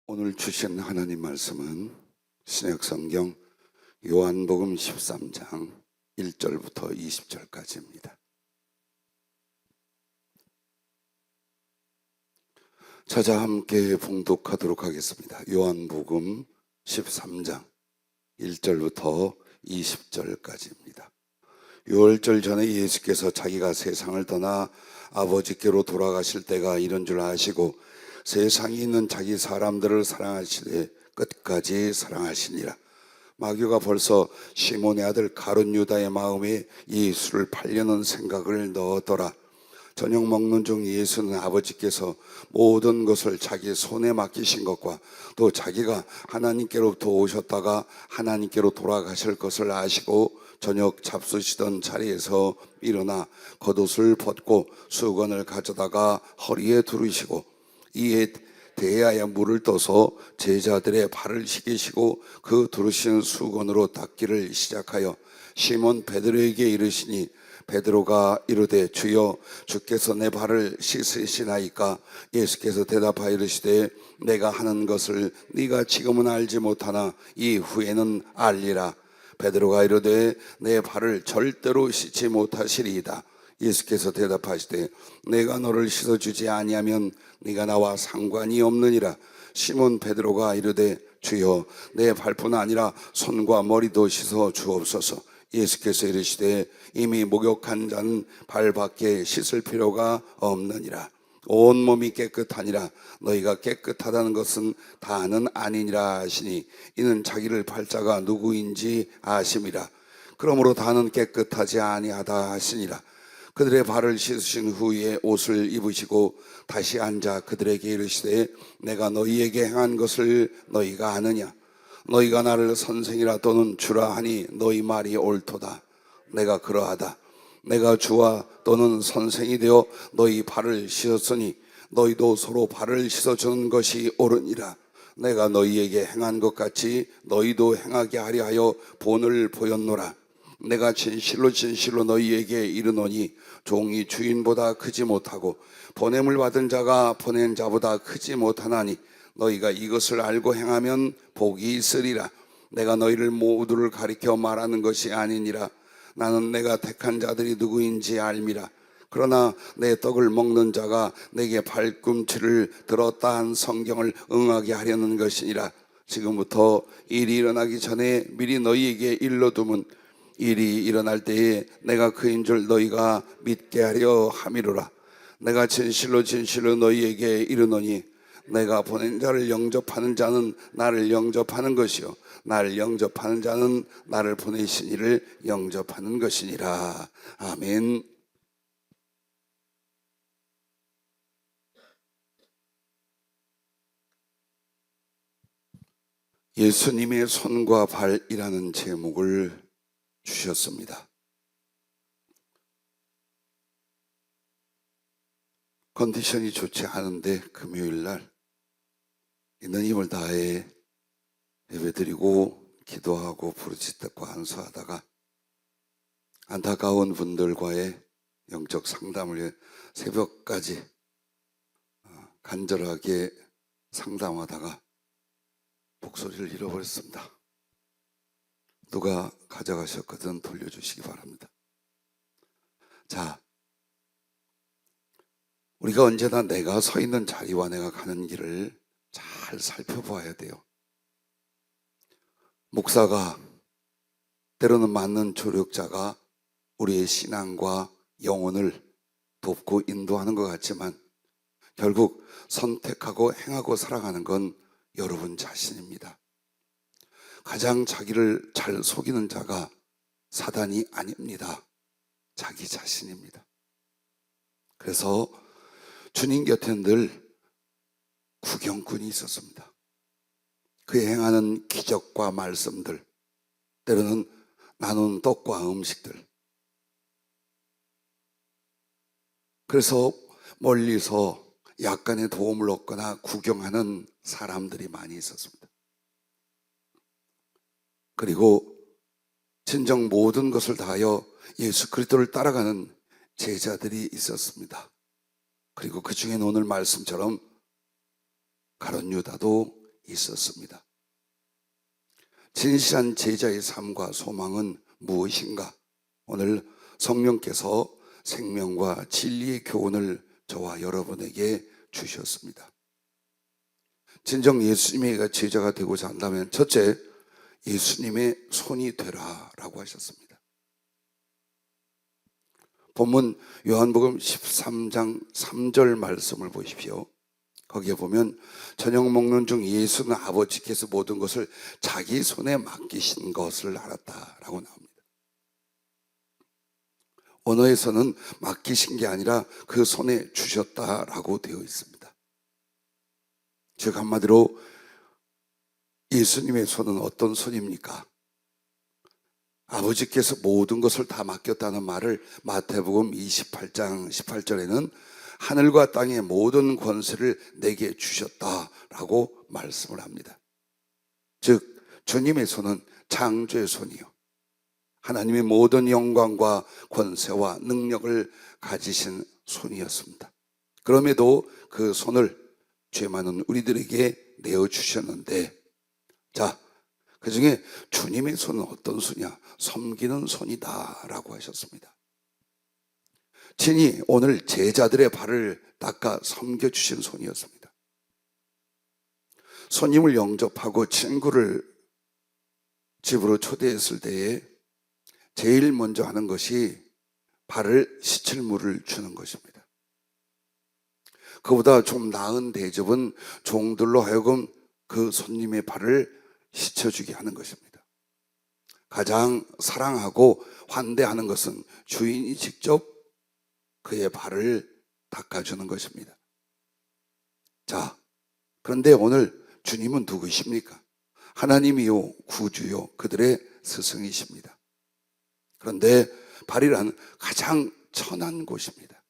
오늘 주신 하나님 말씀은 신약성경 요한복음 13장 1절부터 20절까지입니다. 찾아 함께 봉독하도록 하겠습니다. 요한복음 13장 1절부터 20절까지입니다. 6월절 전에 예수께서 자기가 세상을 떠나 아버지께로 돌아가실 때가 이런 줄 아시고 세상에 있는 자기 사람들을 사랑하시되 끝까지 사랑하시니라. 마귀가 벌써 시몬의 아들 가룟 유다의 마음에 예수를 팔려는 생각을 넣었더라. 저녁 먹는 중 예수는 아버지께서 모든 것을 자기 손에 맡기신 것과 또 자기가 하나님께로부터 오셨다가 하나님께로 돌아가실 것을 아시고 저녁 잡수시던 자리에서 일어나 겉옷을 벗고 수건을 가져다가 허리에 두르시고 이에 대야에 물을 떠서 제자들의 발을 씻기시고 그 두르신 수건으로 닦기를 시작하여 시몬 베드로에게 이르시니 베드로가 이르되 주여 주께서 내 발을 씻으시나이까? 예수께서 대답하여 이르시되 내가 하는 것을 네가 지금은 알지 못하나 이후에는 알리라. 베드로가 이르되 내 발을 절대로 씻지 못하시리이다. 예수께서 대답하시되 내가 너를 씻어주지 아니하면 네가 나와 상관이 없느니라. 시몬 베드로가 이르되 주여 내 발뿐 아니라 손과 머리도 씻어 주옵소서. 예수께서 이르시되 이미 목욕한 자는 발밖에 씻을 필요가 없느니라. 온몸이 깨끗하니라. 너희가 깨끗하다는 것은 다는 아니니라 하시니 이는 자기를 팔 자가 누구인지 아심이라. 그러므로 다는 깨끗하지 아니하다 하시니라. 그들의 발을 씻으신 후에 옷을 입으시고 다시 앉아 그들에게 이르시되 내가 너희에게 행한 것을 너희가 아느냐? 너희가 나를 선생이라 또는 주라 하니 너희 말이 옳도다. 내가 그러하다. 내가 주와 또는 선생이 되어 너희 발을 씻었으니 너희도 서로 발을 씻어주는 것이 옳으니라. 내가 너희에게 행한 것 같이 너희도 행하게 하려 하여 본을 보였노라. 내가 진실로 진실로 너희에게 이르노니 종이 주인보다 크지 못하고 보냄을 받은 자가 보낸 자보다 크지 못하나니 너희가 이것을 알고 행하면 복이 있으리라. 내가 너희를 모두를 가리켜 말하는 것이 아니니라. 나는 내가 택한 자들이 누구인지 알미라. 그러나 내 떡을 먹는 자가 내게 발꿈치를 들었다 한 성경을 응하게 하려는 것이니라. 지금부터 일이 일어나기 전에 미리 너희에게 일러두면 일이 일어날 때에 내가 그인 줄 너희가 믿게 하려 함이로라. 내가 진실로 진실로 너희에게 이르노니 내가 보낸 자를 영접하는 자는 나를 영접하는 것이요 나를 영접하는 자는 나를 보내신 이를 영접하는 것이니라. 아멘. 예수님의 손과 발이라는 제목을 주셨습니다. 컨디션이 좋지 않은데 금요일날 있는 힘을 다해 예배드리고 기도하고 부르짖고 안수하다가 안타까운 분들과의 영적 상담을 위해 새벽까지 간절하게 상담하다가 목소리를 잃어버렸습니다. 누가 가져가셨거든 돌려주시기 바랍니다. 자, 우리가 언제나 내가 서 있는 자리와 내가 가는 길을 잘 살펴봐야 돼요. 목사가 때로는 맞는 조력자가 우리의 신앙과 영혼을 돕고 인도하는 것 같지만 결국 선택하고 행하고 살아가는 건 여러분 자신입니다. 가장 자기를 잘 속이는 자가 사단이 아닙니다. 자기 자신입니다. 그래서 주님 곁에 늘 구경꾼이 있었습니다. 그의 행하는 기적과 말씀들, 때로는 나눈 떡과 음식들. 그래서 멀리서 약간의 도움을 얻거나 구경하는 사람들이 많이 있었습니다. 그리고 진정 모든 것을 다하여 예수 그리스도를 따라가는 제자들이 있었습니다. 그리고 그 중에는 오늘 말씀처럼 가룟 유다도 있었습니다. 진실한 제자의 삶과 소망은 무엇인가? 오늘 성령께서 생명과 진리의 교훈을 저와 여러분에게 주셨습니다. 진정 예수님의 제자가 되고자 한다면 첫째, 예수님의 손이 되라 라고 하셨습니다. 본문 요한복음 13장 3절 말씀을 보십시오. 거기에 보면 저녁 먹는 중 예수는 아버지께서 모든 것을 자기 손에 맡기신 것을 알았다라고 나옵니다. 언어에서는 맡기신 게 아니라 그 손에 주셨다라고 되어 있습니다. 즉 한마디로 예수님의 손은 어떤 손입니까? 아버지께서 모든 것을 다 맡겼다는 말을 마태복음 28장 18절에는 하늘과 땅의 모든 권세를 내게 주셨다라고 말씀을 합니다. 즉 주님의 손은 창조의 손이요, 하나님의 모든 영광과 권세와 능력을 가지신 손이었습니다. 그럼에도 그 손을 죄 많은 우리들에게 내어주셨는데, 자, 그 중에 주님의 손은 어떤 손이냐? 섬기는 손이다 라고 하셨습니다. 친히 오늘 제자들의 발을 닦아 섬겨주신 손이었습니다. 손님을 영접하고 친구를 집으로 초대했을 때에 제일 먼저 하는 것이 발을 씻을 물을 주는 것입니다. 그보다 좀 나은 대접은 종들로 하여금 그 손님의 발을 씻어주게 하는 것입니다. 가장 사랑하고 환대하는 것은 주인이 직접 그의 발을 닦아주는 것입니다. 자, 그런데 오늘 주님은 누구십니까? 하나님이요 구주요 그들의 스승이십니다. 그런데 발이란 가장 천한 곳입니다.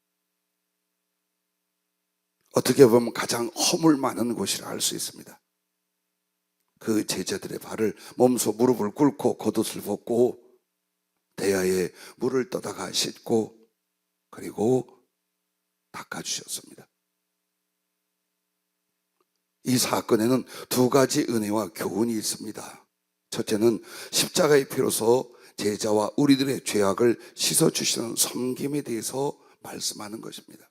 어떻게 보면 가장 허물 많은 곳이라 할 수 있습니다. 그 제자들의 발을 몸소 무릎을 꿇고 겉옷을 벗고 대야에 물을 떠다가 씻고 그리고 닦아주셨습니다. 이 사건에는 두 가지 은혜와 교훈이 있습니다. 첫째는 십자가의 피로서 제자와 우리들의 죄악을 씻어주시는 섬김에 대해서 말씀하는 것입니다.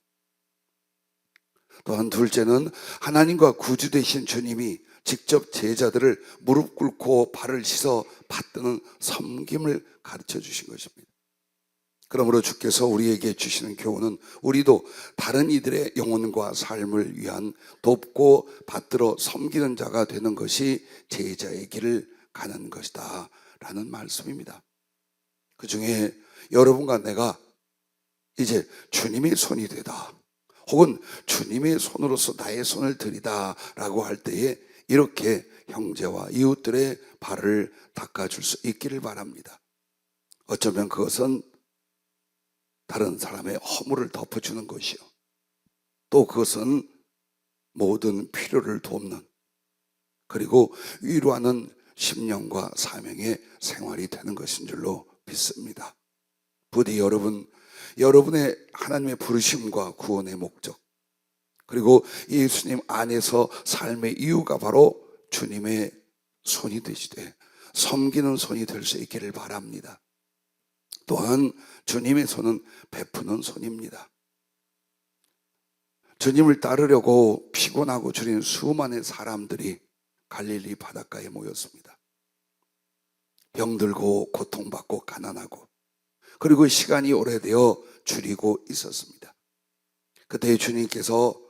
또한 둘째는 하나님과 구주 되신 주님이 직접 제자들을 무릎 꿇고 발을 씻어 받드는 섬김을 가르쳐 주신 것입니다. 그러므로 주께서 우리에게 주시는 교훈은 우리도 다른 이들의 영혼과 삶을 위한 돕고 받들어 섬기는 자가 되는 것이 제자의 길을 가는 것이다 라는 말씀입니다. 그 중에 여러분과 내가 이제 주님의 손이 되다, 혹은 주님의 손으로서 나의 손을 들이다 라고 할 때에 이렇게 형제와 이웃들의 발을 닦아줄 수 있기를 바랍니다. 어쩌면 그것은 다른 사람의 허물을 덮어주는 것이요, 또 그것은 모든 필요를 돕는, 그리고 위로하는 심령과 사명의 생활이 되는 것인 줄로 믿습니다. 부디 여러분의 하나님의 부르심과 구원의 목적, 그리고 예수님 안에서 삶의 이유가 바로 주님의 손이 되시되 섬기는 손이 될 수 있기를 바랍니다. 또한 주님의 손은 베푸는 손입니다. 주님을 따르려고 피곤하고 줄인 수많은 사람들이 갈릴리 바닷가에 모였습니다. 병들고 고통받고 가난하고, 그리고 시간이 오래되어 줄이고 있었습니다. 그때 주님께서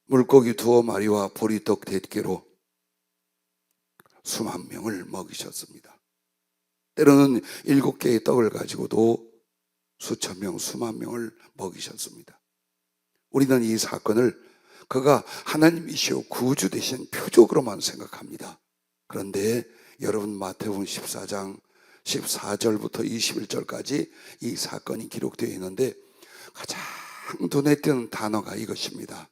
물고기 2마리와 보리떡 4개로 수만 명을 먹이셨습니다. 때로는 7개의 떡을 가지고도 수천 명, 수만 명을 먹이셨습니다. 우리는 이 사건을 그가 하나님이시오 구주 되신 표적으로만 생각합니다. 그런데 여러분, 마태복음 14장 14절부터 21절까지 이 사건이 기록되어 있는데 가장 눈에 띄는 단어가 이것입니다.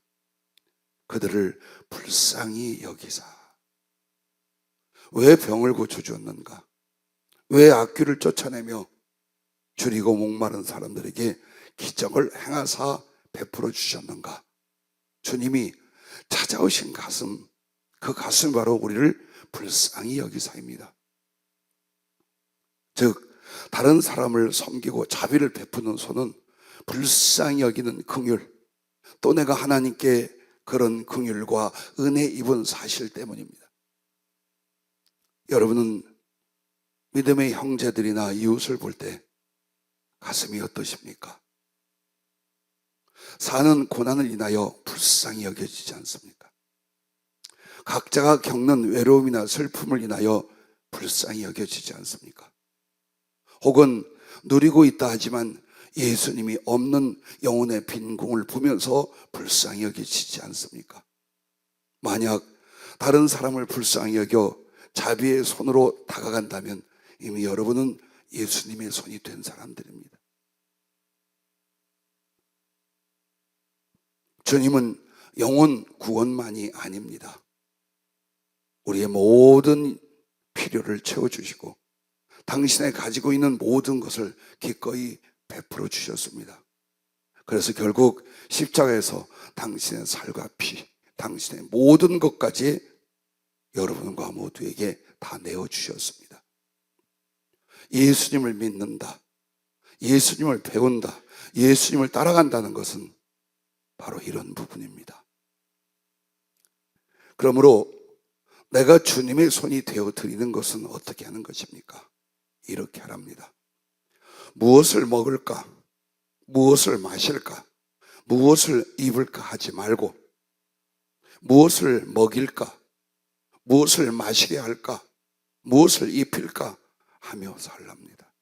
그들을 불쌍히 여기사. 왜 병을 고쳐주었는가? 왜 악귀를 쫓아내며 줄이고 목마른 사람들에게 기적을 행하사 베풀어 주셨는가? 주님이 찾아오신 가슴, 그 가슴이 바로 우리를 불쌍히 여기사입니다. 즉 다른 사람을 섬기고 자비를 베푸는 손은 불쌍히 여기는 긍휼, 또 내가 하나님께 그런 긍휼과 은혜 입은 사실 때문입니다. 여러분은 믿음의 형제들이나 이웃을 볼 때 가슴이 어떠십니까? 사는 고난을 인하여 불쌍히 여겨지지 않습니까? 각자가 겪는 외로움이나 슬픔을 인하여 불쌍히 여겨지지 않습니까? 혹은 누리고 있다 하지만 예수님이 없는 영혼의 빈궁을 보면서 불쌍히 여겨지지 않습니까? 만약 다른 사람을 불쌍히 여겨 자비의 손으로 다가간다면 이미 여러분은 예수님의 손이 된 사람들입니다. 주님은 영혼 구원만이 아닙니다. 우리의 모든 필요를 채워주시고 당신의 가지고 있는 모든 것을 기꺼이 베풀어 주셨습니다. 그래서 결국 십자가에서 당신의 살과 피, 당신의 모든 것까지 여러분과 모두에게 다 내어주셨습니다. 예수님을 믿는다, 예수님을 배운다, 예수님을 따라간다는 것은 바로 이런 부분입니다. 그러므로 내가 주님의 손이 되어 드리는 것은 어떻게 하는 것입니까? 이렇게 하랍니다. 무엇을 먹을까? 무엇을 마실까? 무엇을 입을까 하지 말고 무엇을 먹일까? 무엇을 마시게 할까? 무엇을 입힐까? 하며 살랍니다.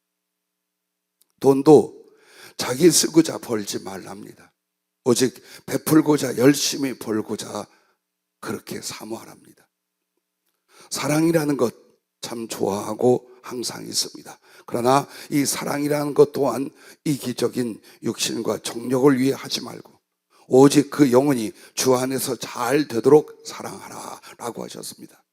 돈도 자기 쓰고자 벌지 말랍니다. 오직 베풀고자 열심히 벌고자 그렇게 사모하랍니다. 사랑이라는 것 참 좋아하고 항상 있습니다. 그러나 이 사랑이라는 것 또한 이기적인 육신과 정욕을 위해 하지 말고 오직 그 영혼이 주 안에서 잘 되도록 사랑하라 라고 하셨습니다.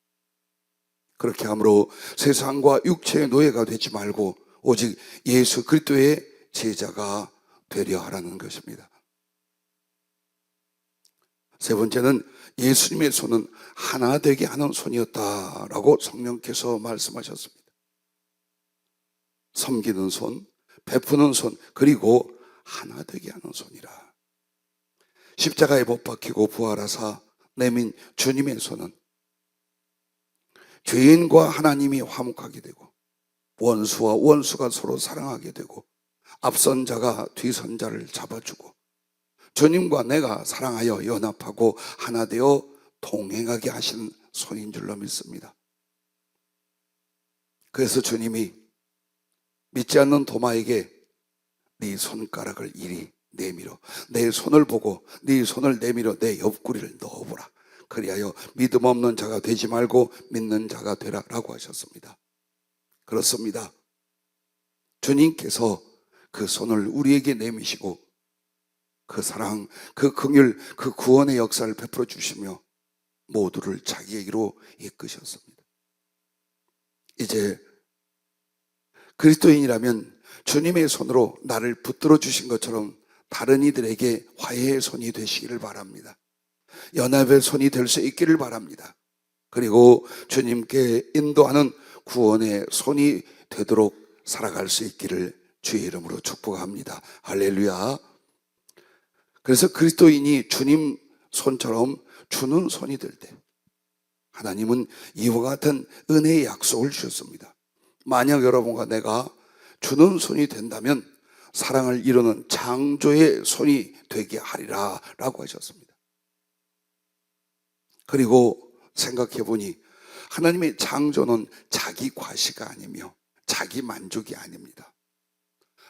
그렇게 함으로 세상과 육체의 노예가 되지 말고 오직 예수 그리스도의 제자가 되려 하라는 것입니다. 세 번째는 예수님의 손은 하나 되게 하는 손이었다라고 성령께서 말씀하셨습니다. 섬기는 손, 베푸는 손, 그리고 하나 되게 하는 손이라. 십자가에 못 박히고 부활하사 내민 주님의 손은 죄인과 하나님이 화목하게 되고 원수와 원수가 서로 사랑하게 되고 앞선 자가 뒤선 자를 잡아주고 주님과 내가 사랑하여 연합하고 하나 되어 동행하게 하시는 손인 줄로 믿습니다. 그래서 주님이 믿지 않는 도마에게 네 손가락을 이리 내밀어 내 손을 보고 네 손을 내밀어 내 옆구리를 넣어보라. 그리하여 믿음 없는 자가 되지 말고 믿는 자가 되라 라고 하셨습니다. 그렇습니다. 주님께서 그 손을 우리에게 내미시고 그 사랑, 그 긍휼, 그 구원의 역사를 베풀어 주시며 모두를 자기에게로 이끄셨습니다. 이제 그리스도인이라면 주님의 손으로 나를 붙들어 주신 것처럼 다른 이들에게 화해의 손이 되시기를 바랍니다. 연합의 손이 될 수 있기를 바랍니다. 그리고 주님께 인도하는 구원의 손이 되도록 살아갈 수 있기를 주의 이름으로 축복합니다. 할렐루야. 그래서 그리스도인이 주님 손처럼 주는 손이 될 때 하나님은 이와 같은 은혜의 약속을 주셨습니다. 만약 여러분과 내가 주는 손이 된다면 사랑을 이루는 창조의 손이 되게 하리라 라고 하셨습니다. 그리고 생각해 보니 하나님의 창조는 자기 과시가 아니며 자기 만족이 아닙니다.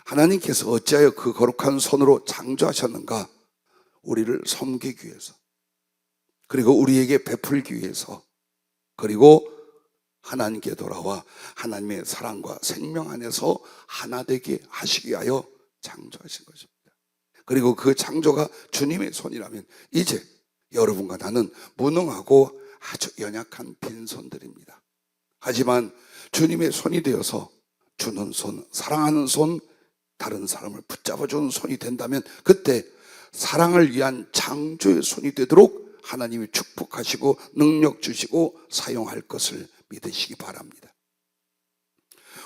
하나님께서 어찌하여 그 거룩한 손으로 창조하셨는가? 우리를 섬기기 위해서, 그리고 우리에게 베풀기 위해서, 그리고 하나님께 돌아와 하나님의 사랑과 생명 안에서 하나 되게 하시기 위하여 창조하신 것입니다. 그리고 그 창조가 주님의 손이라면 이제 여러분과 나는 무능하고 아주 연약한 빈손들입니다. 하지만 주님의 손이 되어서 주는 손, 사랑하는 손, 다른 사람을 붙잡아주는 손이 된다면 그때 사랑을 위한 창조의 손이 되도록 하나님이 축복하시고 능력 주시고 사용할 것을 믿으시기 바랍니다.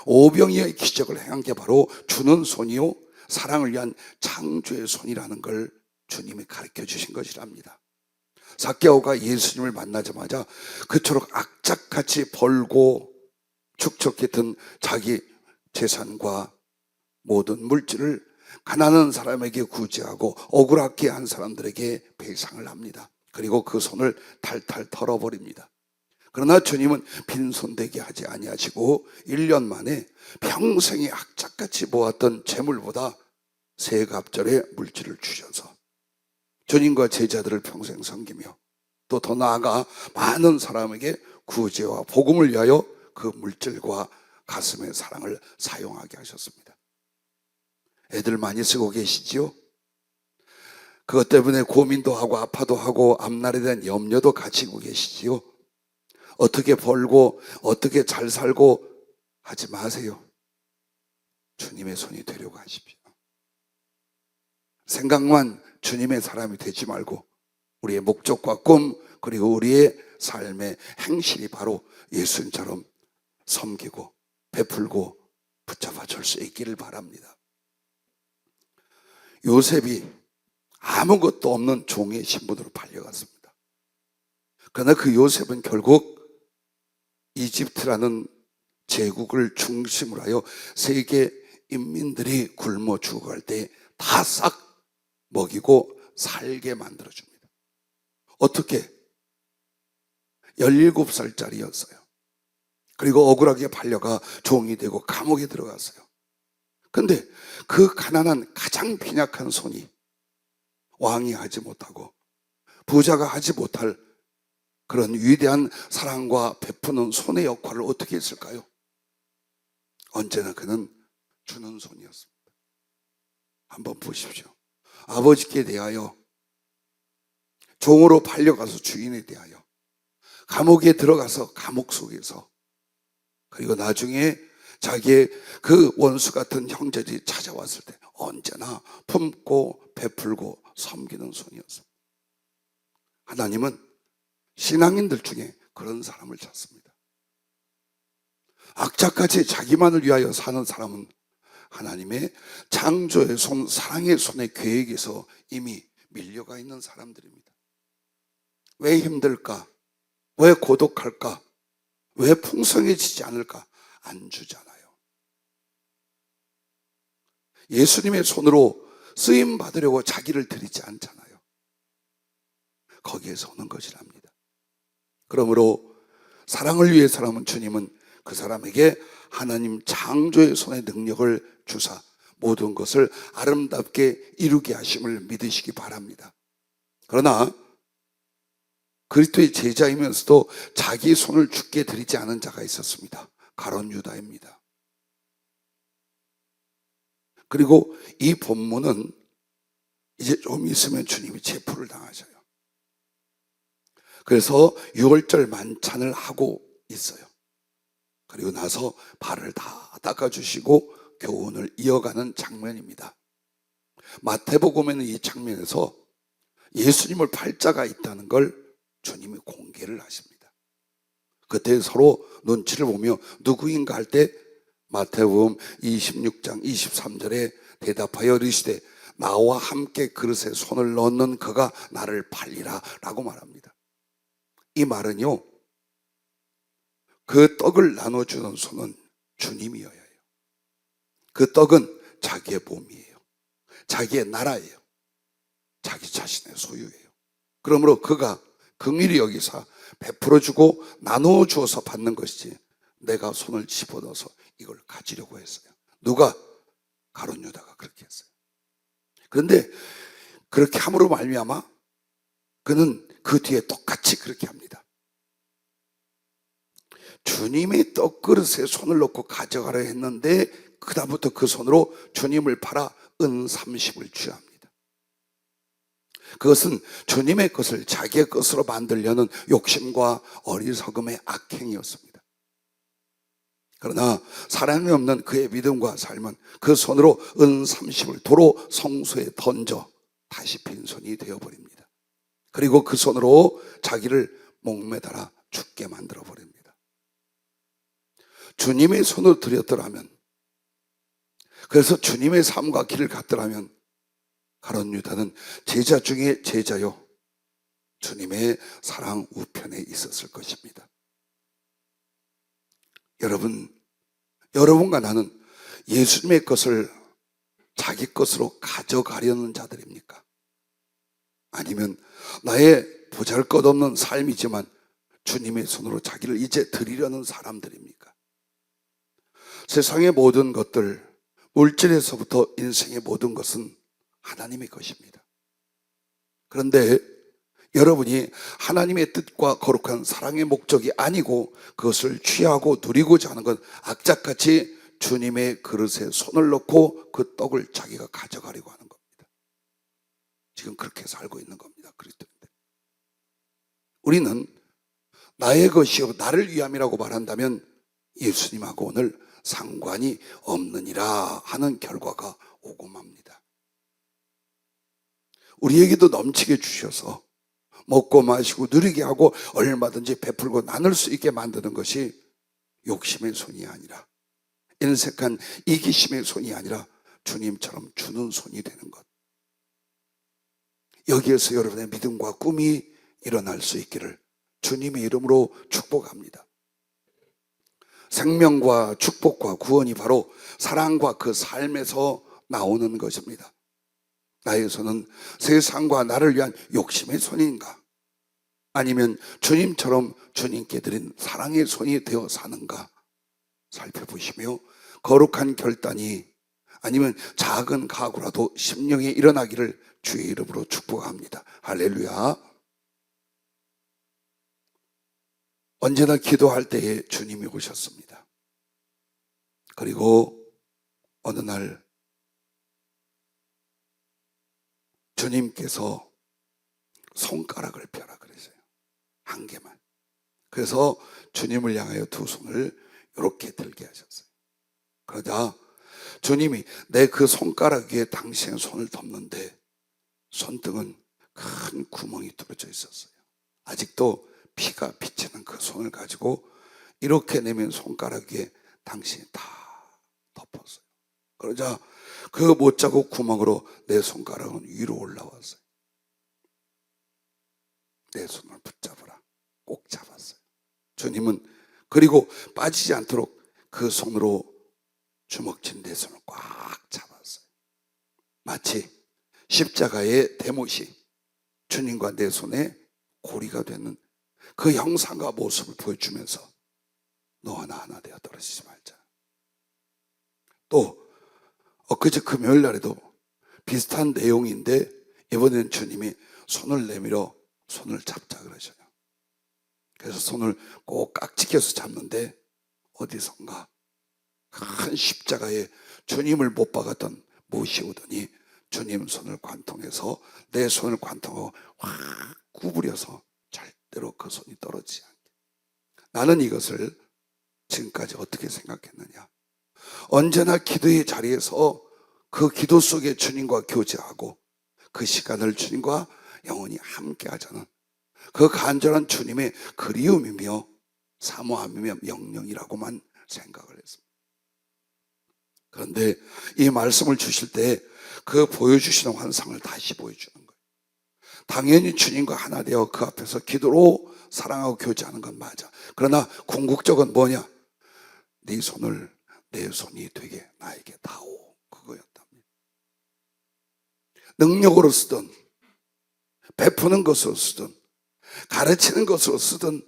오병이어의 기적을 행한 게 바로 주는 손이요 사랑을 위한 창조의 손이라는 걸 주님이 가르쳐 주신 것이랍니다. 삭개오가 예수님을 만나자마자 그토록 악착같이 벌고 축적했던 자기 재산과 모든 물질을 가난한 사람에게 구제하고 억울하게 한 사람들에게 배상을 합니다. 그리고 그 손을 탈탈 털어버립니다. 그러나 주님은 빈손되게 하지 아니하시고 1년 만에 평생에 악착같이 모았던 재물보다 세 갑절의 물질을 주셔서 주님과 제자들을 평생 섬기며 또 더 나아가 많은 사람에게 구제와 복음을 위하여 그 물질과 가슴의 사랑을 사용하게 하셨습니다. 애들 많이 쓰고 계시지요? 그것 때문에 고민도 하고 아파도 하고 앞날에 대한 염려도 가지고 계시지요? 어떻게 벌고 어떻게 잘 살고 하지 마세요. 주님의 손이 되려고 하십시오. 생각만 주님의 사람이 되지 말고 우리의 목적과 꿈 그리고 우리의 삶의 행실이 바로 예수님처럼 섬기고 베풀고 붙잡아 줄 수 있기를 바랍니다. 요셉이 아무것도 없는 종의 신분으로 팔려갔습니다. 그러나 그 요셉은 결국 이집트라는 제국을 중심으로 하여 세계 인민들이 굶어 죽어갈 때 다 싹 먹이고 살게 만들어줍니다. 어떻게? 17살짜리였어요. 그리고 억울하게 팔려가 종이 되고 감옥에 들어갔어요. 근데 그 가난한 가장 빈약한 손이 왕이 하지 못하고 부자가 하지 못할 그런 위대한 사랑과 베푸는 손의 역할을 어떻게 했을까요? 언제나 그는 주는 손이었습니다. 한번 보십시오. 아버지께 대하여, 종으로 팔려가서 주인에 대하여, 감옥에 들어가서 감옥 속에서, 그리고 나중에 자기의 그 원수 같은 형제들이 찾아왔을 때 언제나 품고 베풀고 섬기는 손이었습니다. 하나님은 신앙인들 중에 그런 사람을 찾습니다. 악착같이 자기만을 위하여 사는 사람은 하나님의 창조의 손, 사랑의 손의 계획에서 이미 밀려가 있는 사람들입니다. 왜 힘들까? 왜 고독할까? 왜 풍성해지지 않을까? 안 주잖아요. 예수님의 손으로 쓰임 받으려고 자기를 드리지 않잖아요. 거기에서 오는 것이랍니다. 그러므로 사랑을 위해서라면 주님은 그 사람에게 하나님 창조의 손의 능력을 주사 모든 것을 아름답게 이루게 하심을 믿으시기 바랍니다. 그러나 그리스도의 제자이면서도 자기 손을 주께 드리지 않은 자가 있었습니다. 가룟 유다입니다. 그리고 이 본문은 이제 좀 있으면 주님이 체포를 당하셔요. 그래서 6월절 만찬을 하고 있어요. 그리고 나서 발을 다 닦아주시고 교훈을 이어가는 장면입니다. 마태복음에는 이 장면에서 예수님을 팔자가 있다는 걸 주님이 공개를 하십니다. 그때 서로 눈치를 보며 누구인가 할 때 마태복음 26장 23절에 대답하여 이르시되 나와 함께 그릇에 손을 넣는 그가 나를 팔리라 라고 말합니다. 이 말은요, 그 떡을 나눠주는 손은 주님이어야 해요. 그 떡은 자기의 몸이에요. 자기의 나라예요. 자기 자신의 소유예요. 그러므로 그가 긍휼히 여기사 베풀어주고 나눠주어서 받는 것이지 내가 손을 집어넣어서 이걸 가지려고 했어요. 누가? 가룟 유다가 그렇게 했어요. 그런데 그렇게 함으로 말미암아 그는 그 뒤에 똑같이 그렇게 합니다. 주님의 떡그릇에 손을 넣고 가져가려 했는데 그다음부터 그 손으로 주님을 팔아 은 30을 취합니다. 그것은 주님의 것을 자기의 것으로 만들려는 욕심과 어리석음의 악행이었습니다. 그러나 사랑이 없는 그의 믿음과 삶은 그 손으로 은 30을 도로 성소에 던져 다시 빈손이 되어버립니다. 그리고 그 손으로 자기를 목매달아 죽게 만들어 버립니다. 주님의 손으로 들였더라면, 그래서 주님의 삶과 길을 갔더라면 가룟 유다는 제자 중에 제자요, 주님의 사랑 우편에 있었을 것입니다. 여러분과 나는 예수님의 것을 자기 것으로 가져가려는 자들입니까? 아니면 나의 보잘것없는 삶이지만 주님의 손으로 자기를 이제 드리려는 사람들입니까? 세상의 모든 것들, 물질에서부터 인생의 모든 것은 하나님의 것입니다. 그런데 여러분이 하나님의 뜻과 거룩한 사랑의 목적이 아니고 그것을 취하고 누리고자 하는 건 악착같이 주님의 그릇에 손을 넣고 그 떡을 자기가 가져가려고 하는 겁니다. 지금 그렇게 살고 있는 겁니다, 그리스도인들. 우리는 나의 것이요 나를 위함이라고 말한다면 예수님하고 오늘 상관이 없느니라 하는 결과가 오고 맙니다. 우리에게도 넘치게 주셔서 먹고 마시고 누리게 하고 얼마든지 베풀고 나눌 수 있게 만드는 것이 욕심의 손이 아니라, 인색한 이기심의 손이 아니라 주님처럼 주는 손이 되는 것. 여기에서 여러분의 믿음과 꿈이 일어날 수 있기를 주님의 이름으로 축복합니다. 생명과 축복과 구원이 바로 사랑과 그 삶에서 나오는 것입니다. 나의 손은 세상과 나를 위한 욕심의 손인가? 아니면 주님처럼 주님께 드린 사랑의 손이 되어 사는가? 살펴보시며 거룩한 결단이, 아니면 작은 각오라도 심령에 일어나기를 주의 이름으로 축복합니다. 할렐루야. 언제나 기도할 때에 주님이 오셨습니다. 그리고 어느 날 주님께서 손가락을 펴라 그랬어요. 한 개만. 그래서 주님을 향하여 두 손을 이렇게 들게 하셨어요. 그러자 주님이 내 그 손가락 위에 당신의 손을 덮는데 손등은 큰 구멍이 뚫어져 있었어요. 아직도 피가 비치는 그 손을 가지고 이렇게 내면 손가락 위에 당신이 다 덮었어요. 그러자 그 못자국 구멍으로 내 손가락은 위로 올라왔어요. 내 손을 붙잡으라. 꼭 잡았어요. 주님은 그리고 빠지지 않도록 그 손으로 주먹진 내 손을 꽉 잡았어요. 마치 십자가의 대못이 주님과 내 손에 고리가 되는 그 형상과 모습을 보여주면서 너와 나 하나 되어 떨어지지 말자. 또 엊그제 금요일 날에도 비슷한 내용인데 이번에는 주님이 손을 내밀어 손을 잡자 그러셔요. 그래서 손을 꼭 깍지껴서 잡는데 어디선가 큰 십자가에 주님을 못 박았던 못이 오더니 주님 손을 관통해서 내 손을 관통하고 확 구부려서 절대로 그 손이 떨어지지 않게. 나는 이것을 지금까지 어떻게 생각했느냐, 언제나 기도의 자리에서 그 기도 속에 주님과 교제하고 그 시간을 주님과 영원히 함께 하자는 그 간절한 주님의 그리움이며 사모함이며 명령이라고만 생각을 했습니다. 그런데 이 말씀을 주실 때 그 보여주시는 환상을 다시 보여주는 거예요. 당연히 주님과 하나 되어 그 앞에서 기도로 사랑하고 교제하는 건 맞아. 그러나 궁극적은 뭐냐? 네 손을 내 손이 되게 나에게 다오, 그거였답니다. 능력으로 쓰든 베푸는 것으로 쓰든 가르치는 것으로 쓰든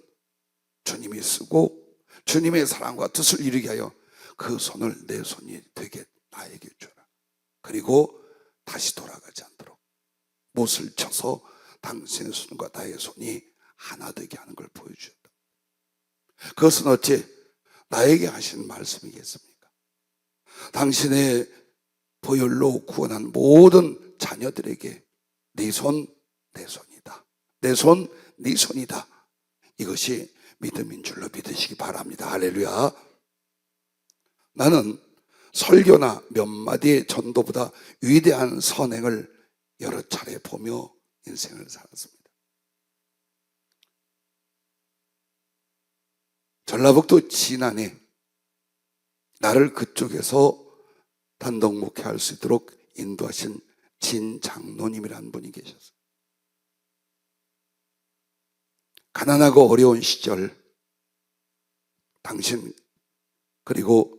주님이 쓰고 주님의 사랑과 뜻을 이루게 하여 그 손을 내 손이 되게 나에게 주라. 그리고 다시 돌아가지 않도록 못을 쳐서 당신의 손과 나의 손이 하나 되게 하는 걸 보여주었다. 그것은 어찌 나에게 하신 말씀이겠습니까? 당신의 보혈로 구원한 모든 자녀들에게 네 손, 내 손이다. 내 손, 네 손이다. 이것이 믿음인 줄로 믿으시기 바랍니다. 할렐루야. 나는 설교나 몇 마디의 전도보다 위대한 선행을 여러 차례 보며 인생을 살았습니다. 전라북도 진안에 나를 그쪽에서 단독 목회할 수 있도록 인도하신 진 장로님이라는 분이 계셨어요. 가난하고 어려운 시절 당신 그리고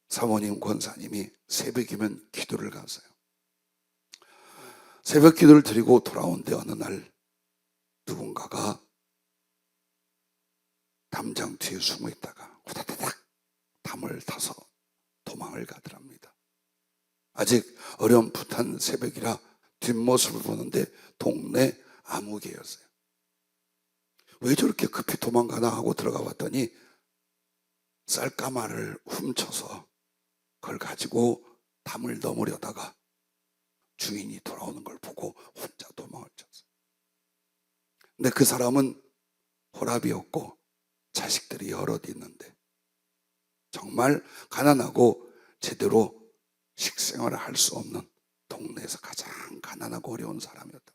사모님 권사님이 새벽이면 기도를 가세요. 새벽 기도를 드리고 돌아오는데 어느 날 누군가가 담장 뒤에 숨어 있다가 후다다닥 담을 타서 도망을 가더랍니다. 아직 어렴풋한 새벽이라 뒷모습을 보는데 동네 아무개였어요. 왜 저렇게 급히 도망가나 하고 들어가 봤더니 쌀가마를 훔쳐서 그걸 가지고 담을 넘으려다가 주인이 돌아오는 걸 보고 혼자 도망을 쳤어요. 근데 그 사람은 호랍이었고 자식들이 여럿 있는데 정말 가난하고 제대로 식생활을 할 수 없는 동네에서 가장 가난하고 어려운 사람이었다.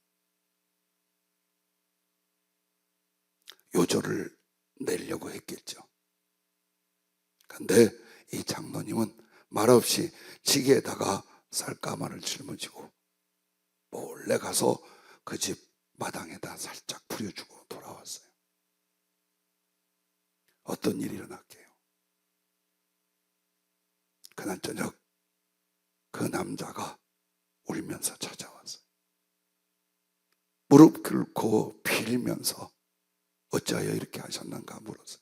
요조를 내려고 했겠죠. 근데 이 장로님은 말없이 지게에다가 쌀가마를 짊어지고 몰래 가서 그 집 마당에다 살짝 뿌려주고 돌아왔어요. 어떤 일이 일어났게요? 그날 저녁 그 남자가 울면서 찾아왔어요. 무릎 꿇고 빌면서 어찌하여 이렇게 하셨는가 물었어요.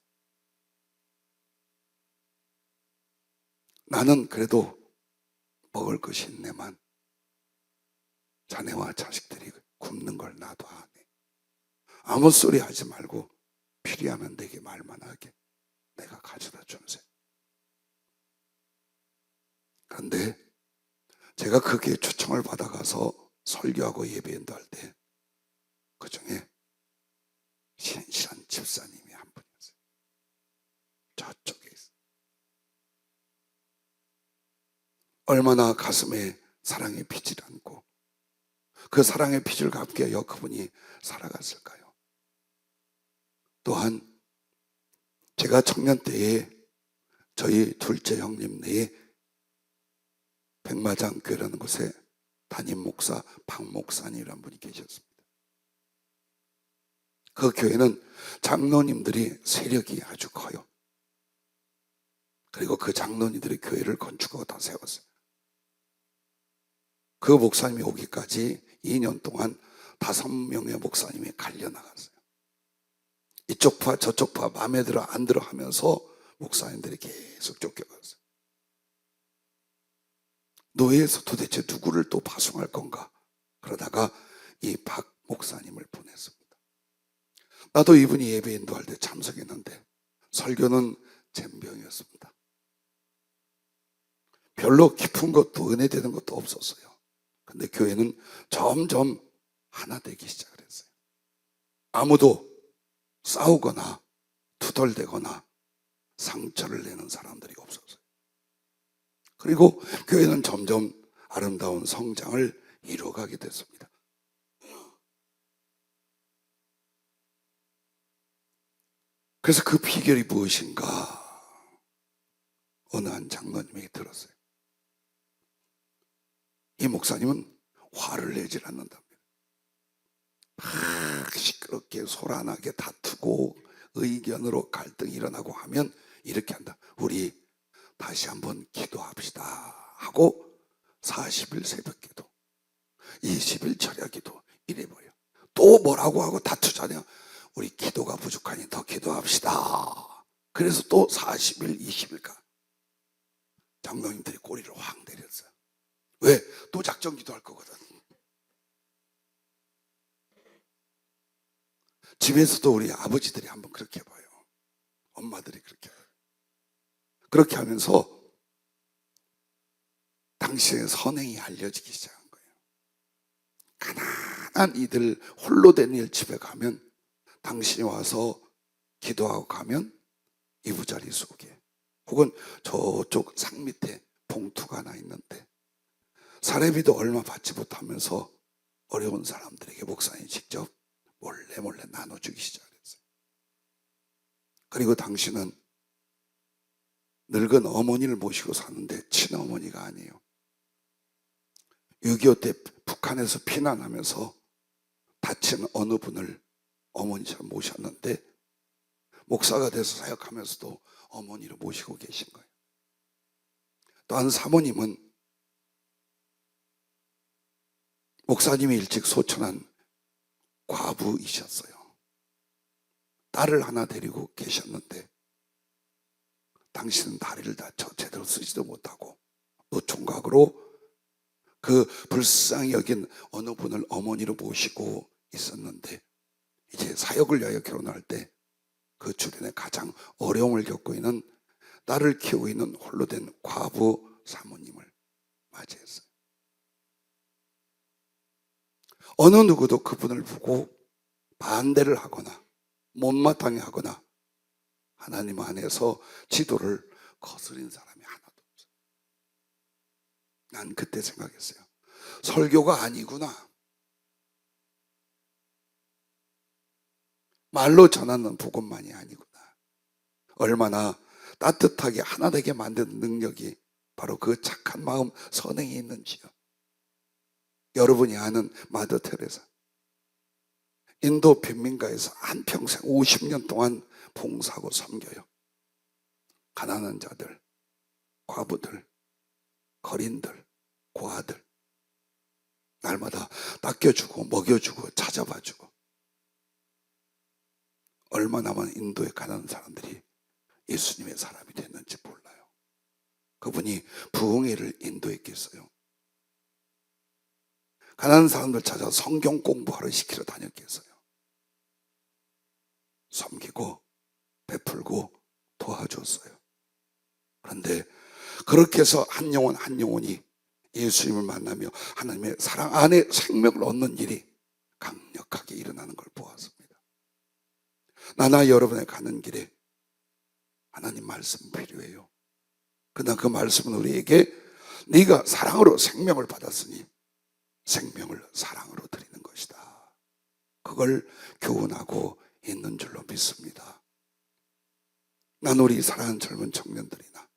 나는 그래도 먹을 것이 있네만 자네와 자식들이 굶는 걸 나도 아네. 아무 소리 하지 말고 필요하면 내게 말만 하게 내가 가져다 주면서. 그런데 제가 그게 초청을 받아가서 설교하고 예배인도할 때 그중에 신실한 집사님이 한 분이었어요. 저쪽에 있어요. 얼마나 가슴에 사랑의 빛을 안고 그 사랑의 빛을 갚게 하여 그분이 살아갔을까요? 또한 제가 청년 때에 저희 둘째 형님 내에 백마장 교회라는 곳에 담임 목사 박 목사님이라는 분이 계셨습니다. 그 교회는 장로님들이 세력이 아주 커요. 그리고 그 장로님들이 교회를 건축하고 다 세웠어요. 그 목사님이 오기까지 2년 동안 5명의 목사님이 갈려나갔어요. 이쪽 파 저쪽 파 마음에 들어 안 들어 하면서 목사님들이 계속 쫓겨갔어요. 노예에서 도대체 누구를 또 파송할 건가? 그러다가 이 박 목사님을 보냈습니다. 나도 이분이 예배 인도할 때 참석했는데 설교는 젬병이었습니다. 별로 깊은 것도 은혜되는 것도 없었어요. 근데 교회는 점점 하나 되기 시작을 했어요. 아무도 싸우거나 투덜대거나 상처를 내는 사람들이 없었어요. 그리고 교회는 점점 아름다운 성장을 이루어가게 됐습니다. 그래서 그 비결이 무엇인가 어느 한 장로님에게 들었어요. 이 목사님은 화를 내질 않는답니다. 막 시끄럽게 소란하게 다투고 의견으로 갈등이 일어나고 하면 이렇게 한다. 우리 다시 한번 기도합시다 하고 40일 새벽 기도, 20일 철야 기도 이래버려. 또 뭐라고 하고 다투잖아요. 우리 기도가 부족하니 더 기도합시다. 그래서 또 40일, 20일간 장로님들이 꼬리를 확 내렸어요. 왜? 또 작전 기도할 거거든. 집에서도 우리 아버지들이 한번 그렇게 해봐요. 엄마들이 그렇게 해요. 그렇게 하면서 당신의 선행이 알려지기 시작한 거예요. 가난한 이들 홀로 된 일 집에 가면 당신이 와서 기도하고 가면 이부자리 속에 혹은 저쪽 산 밑에 봉투가 하나 있는데 사례비도 얼마 받지 못하면서 어려운 사람들에게 목사님이 직접 몰래 나눠주기 시작했어요. 그리고 당신은 늙은 어머니를 모시고 사는데 친어머니가 아니에요. 6.25 때 북한에서 피난하면서 다친 어느 분을 어머니처럼 모셨는데 목사가 돼서 사역하면서도 어머니를 모시고 계신 거예요. 또 한 사모님은 목사님이 일찍 소천한 과부이셨어요. 딸을 하나 데리고 계셨는데 당신은 다리를 다쳐 제대로 쓰지도 못하고 노총각으로 그 불쌍히 여긴 어느 분을 어머니로 모시고 있었는데 이제 사역을 위하여 결혼할 때 그 주변에 가장 어려움을 겪고 있는 딸을 키우고 있는 홀로 된 과부 사모님을 맞이했어요. 어느 누구도 그분을 보고 반대를 하거나 못마땅해 하거나 하나님 안에서 지도를 거스린 사람이 하나도 없어요. 난 그때 생각했어요. 설교가 아니구나. 말로 전하는 복음만이 아니구나. 얼마나 따뜻하게 하나 되게 만드는 능력이 바로 그 착한 마음 선행에 있는지요. 여러분이 아는 마더 테레사, 인도 빈민가에서 한평생 50년 동안 봉사하고 섬겨요. 가난한 자들, 과부들, 거린들, 고아들 날마다 닦여주고 먹여주고 찾아봐주고. 얼마 남은 인도에 가난한 사람들이 예수님의 사람이 됐는지 몰라요. 그분이 부흥회를 인도했겠어요. 가난한 사람들 찾아 성경 공부하러 시키러 다녔겠어요. 섬기고 베풀고 도와줬어요. 그런데 그렇게 해서 한 영혼 한 영혼이 예수님을 만나며 하나님의 사랑 안에 생명을 얻는 일이 강력하게 일어나는 걸 보았습니다. 나나 여러분의 가는 길에 하나님 말씀 필요해요. 그러나 그 말씀은 우리에게 네가 사랑으로 생명을 받았으니 생명을 사랑으로 드리는 것이다. 그걸 교훈하고 있는 줄로 믿습니다. 난 우리 사랑하는 젊은 청년들이나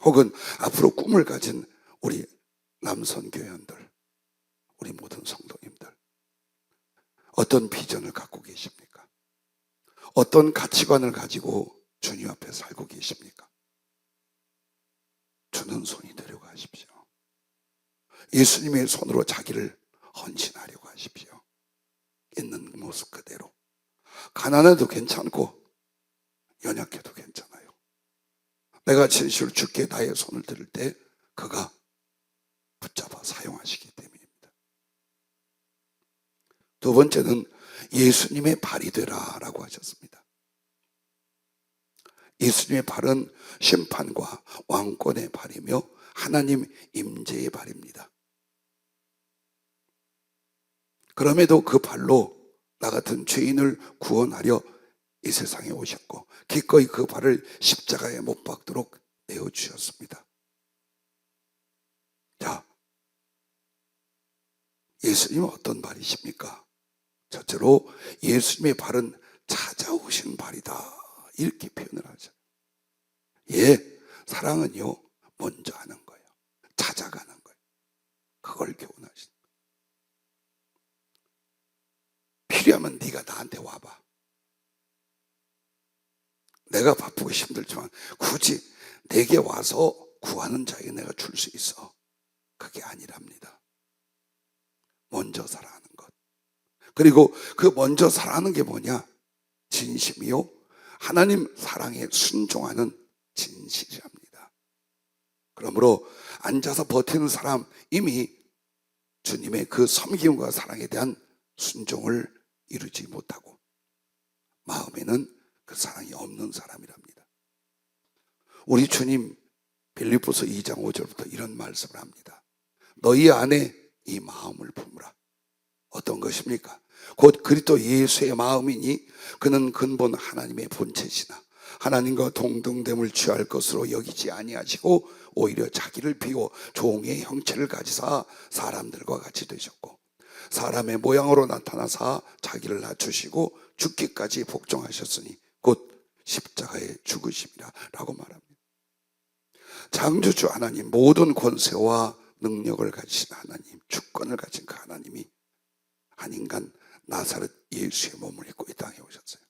혹은 앞으로 꿈을 가진 우리 남선교회원들, 우리 모든 성도님들, 어떤 비전을 갖고 계십니까? 어떤 가치관을 가지고 주님 앞에 살고 계십니까? 주는 손이 되려고 하십시오. 예수님의 손으로 자기를 헌신하려고 하십시오. 있는 모습 그대로. 가난해도 괜찮고 연약해도 괜찮아요. 내가 진실로 주께 나의 손을 들을 때 그가 붙잡아 사용하시기 때문입니다. 두 번째는 예수님의 발이 되라 라고 하셨습니다. 예수님의 발은 심판과 왕권의 발이며 하나님 임재의 발입니다. 그럼에도 그 발로 나 같은 죄인을 구원하려 이 세상에 오셨고 기꺼이 그 발을 십자가에 못 박도록 내어주셨습니다. 자, 예수님은 어떤 발이십니까? 첫째로 예수님의 발은 찾아오신 발이다 이렇게 표현을 하죠. 예, 사랑은요 먼저 하는 거예요. 찾아가는 거예요. 그걸 교훈하시는 거예요. 필요하면 네가 나한테 와봐. 내가 바쁘고 힘들지만 굳이 내게 와서 구하는 자에게 내가 줄 수 있어. 그게 아니랍니다. 먼저 사랑하는 것. 그리고 그 먼저 사랑하는 게 뭐냐? 진심이요. 하나님 사랑에 순종하는 진실이랍니다. 그러므로 앉아서 버티는 사람 이미 주님의 그 섬김과 사랑에 대한 순종을 이루지 못하고 마음에는 그 사랑이 없는 사람이랍니다. 우리 주님 빌립보서 2장 5절부터 이런 말씀을 합니다. 너희 안에 이 마음을 품으라. 어떤 것입니까? 곧 그리스도 예수의 마음이니 그는 근본 하나님의 본체시나 하나님과 동등됨을 취할 것으로 여기지 아니하시고 오히려 자기를 비워 종의 형체를 가지사 사람들과 같이 되셨고 사람의 모양으로 나타나사 자기를 낮추시고 죽기까지 복종하셨으니 곧 십자가의 죽으심이라 라고 말합니다. 창조주 하나님, 모든 권세와 능력을 가지신 하나님, 주권을 가진 그 하나님이 한 인간 나사렛 예수의 몸을 입고 이 땅에 오셨어요.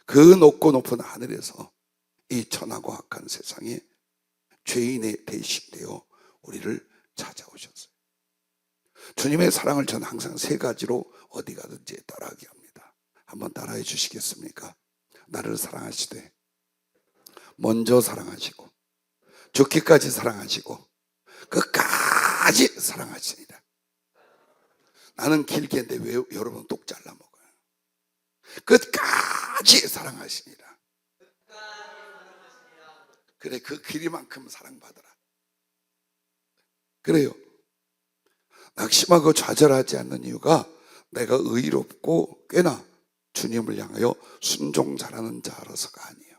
그 높고 높은 하늘에서 이 천하고 악한 세상에 죄인의 대신되어 우리를 찾아오셨어요. 주님의 사랑을 저는 항상 세 가지로 어디 가든지 따라하게 합니다. 한번 따라해 주시겠습니까? 나를 사랑하시되 먼저 사랑하시고 죽기까지 사랑하시고 끝까지 사랑하시니라. 나는 길게 했는데 왜 여러분 똑 잘라 먹어요? 끝까지 사랑하시니라. 그래, 그 길이만큼 사랑받아라. 그래요. 낙심하고 좌절하지 않는 이유가 내가 의롭고 꽤나 주님을 향하여 순종 잘하는 자라서가 아니에요.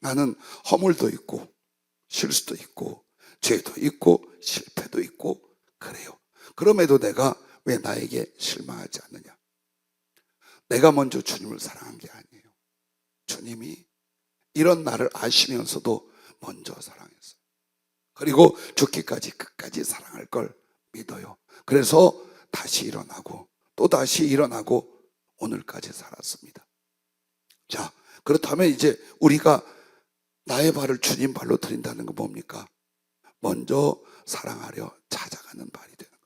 나는 허물도 있고 실수도 있고 죄도 있고 실패도 있고 그래요. 그럼에도 내가 왜 나에게 실망하지 않느냐? 내가 먼저 주님을 사랑한 게 아니에요. 주님이 이런 나를 아시면서도 먼저 사랑했어요. 그리고 죽기까지 끝까지 사랑할 걸 믿어요. 그래서 다시 일어나고 또 다시 일어나고 오늘까지 살았습니다. 자, 그렇다면 이제 우리가 나의 발을 주님 발로 들인다는 건 뭡니까? 먼저 사랑하려 찾아가는 발이 되는 거예요.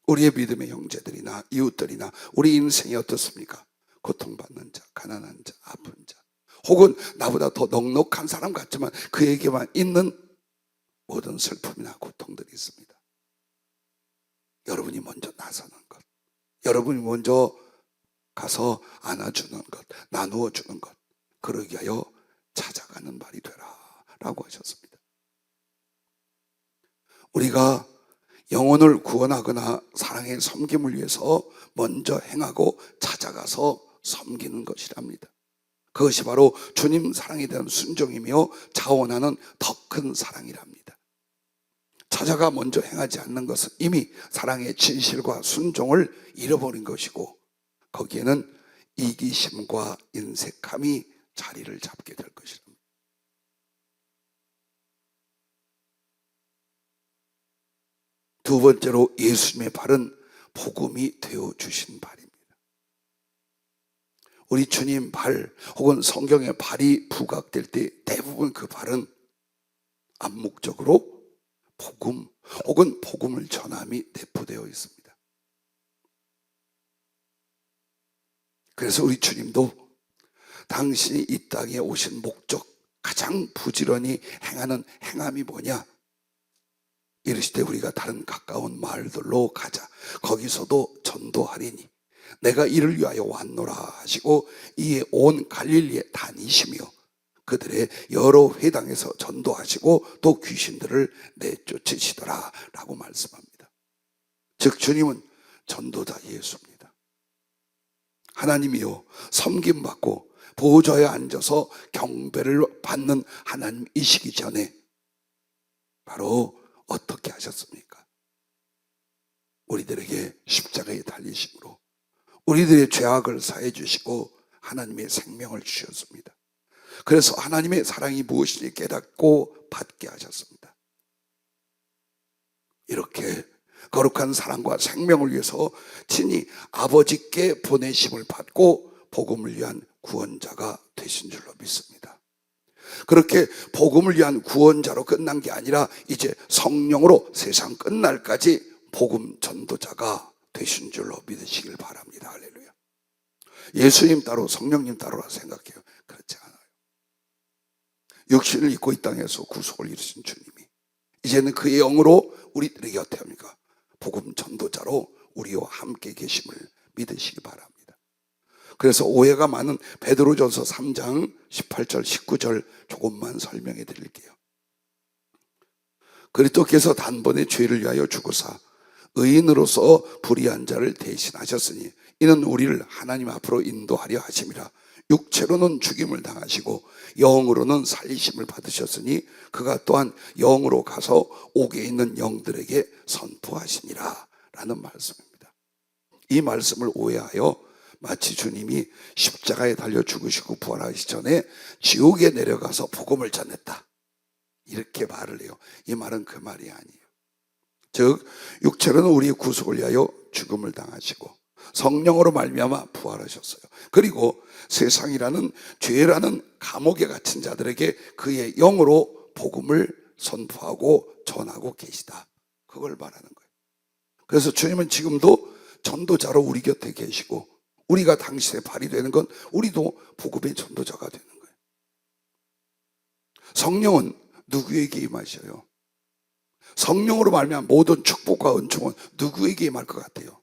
우리의 믿음의 형제들이나 이웃들이나 우리 인생이 어떻습니까? 고통받는 자, 가난한 자, 아픈 자, 혹은 나보다 더 넉넉한 사람 같지만 그에게만 있는 모든 슬픔이나 고통들이 있습니다. 여러분이 먼저 나서는 것, 여러분이 먼저 가서 안아주는 것, 나누어 주는 것, 그러기 위하여 찾아가는 말이 되라 라고 하셨습니다. 우리가 영혼을 구원하거나 사랑의 섬김을 위해서 먼저 행하고 찾아가서 섬기는 것이랍니다. 그것이 바로 주님 사랑에 대한 순종이며 자원하는 더 큰 사랑이랍니다. 찾아가 먼저 행하지 않는 것은 이미 사랑의 진실과 순종을 잃어버린 것이고 거기에는 이기심과 인색함이 자리를 잡게 될 것이랍니다. 두 번째로 예수님의 발은 복음이 되어주신 발입니다. 우리 주님 발 혹은 성경의 발이 부각될 때 대부분 그 발은 암묵적으로 복음 혹은 복음을 전함이 내포되어 있습니다. 그래서 우리 주님도 당신이 이 땅에 오신 목적, 가장 부지런히 행하는 행함이 뭐냐? 이르시되 우리가 다른 가까운 마을들로 가자. 거기서도 전도하리니 내가 이를 위하여 왔노라 하시고 이에 온 갈릴리에 다니시며 그들의 여러 회당에서 전도하시고 또 귀신들을 내쫓으시더라 라고 말씀합니다. 즉 주님은 전도자 예수입니다. 하나님이요 섬김받고 보좌에 앉아서 경배를 받는 하나님이시기 전에 바로 어떻게 하셨습니까? 우리들에게 십자가에 달리심으로 우리들의 죄악을 사해 주시고 하나님의 생명을 주셨습니다. 그래서 하나님의 사랑이 무엇인지 깨닫고 받게 하셨습니다. 이렇게 거룩한 사랑과 생명을 위해서 친히 아버지께 보내심을 받고 복음을 위한 구원자가 되신 줄로 믿습니다. 그렇게 복음을 위한 구원자로 끝난 게 아니라 이제 성령으로 세상 끝날까지 복음 전도자가 되신 줄로 믿으시길 바랍니다. 할렐루야. 예수님 따로 성령님 따로라 생각해요. 그렇지 않아요. 육신을 입고 이 땅에서 구속을 이루신 주님이 이제는 그의 영으로 우리들에게 어떻게 합니까? 복음 전도자로 우리와 함께 계심을 믿으시기 바랍니다. 그래서 오해가 많은 베드로전서 3장 18절 19절 조금만 설명해 드릴게요. 그리스도께서 단번에 죄를 위하여 죽으사 의인으로서 불의한 자를 대신하셨으니 이는 우리를 하나님 앞으로 인도하려 하심이라. 육체로는 죽임을 당하시고 영으로는 살리심을 받으셨으니 그가 또한 영으로 가서 옥에 있는 영들에게 선포하시니라 라는 말씀입니다. 이 말씀을 오해하여 마치 주님이 십자가에 달려 죽으시고 부활하시기 전에 지옥에 내려가서 복음을 전했다, 이렇게 말을 해요. 이 말은 그 말이 아니에요. 즉 육체로는 우리의 구속을 위하여 죽음을 당하시고 성령으로 말미암아 부활하셨어요. 그리고 세상이라는 죄라는 감옥에 갇힌 자들에게 그의 영으로 복음을 선포하고 전하고 계시다, 그걸 말하는 거예요. 그래서 주님은 지금도 전도자로 우리 곁에 계시고, 우리가 당신의 발이 되는 건 우리도 복음의 전도자가 되는 거예요. 성령은 누구에게 임하셔요? 성령으로 말미암아 모든 축복과 은총은 누구에게 임할 것 같아요?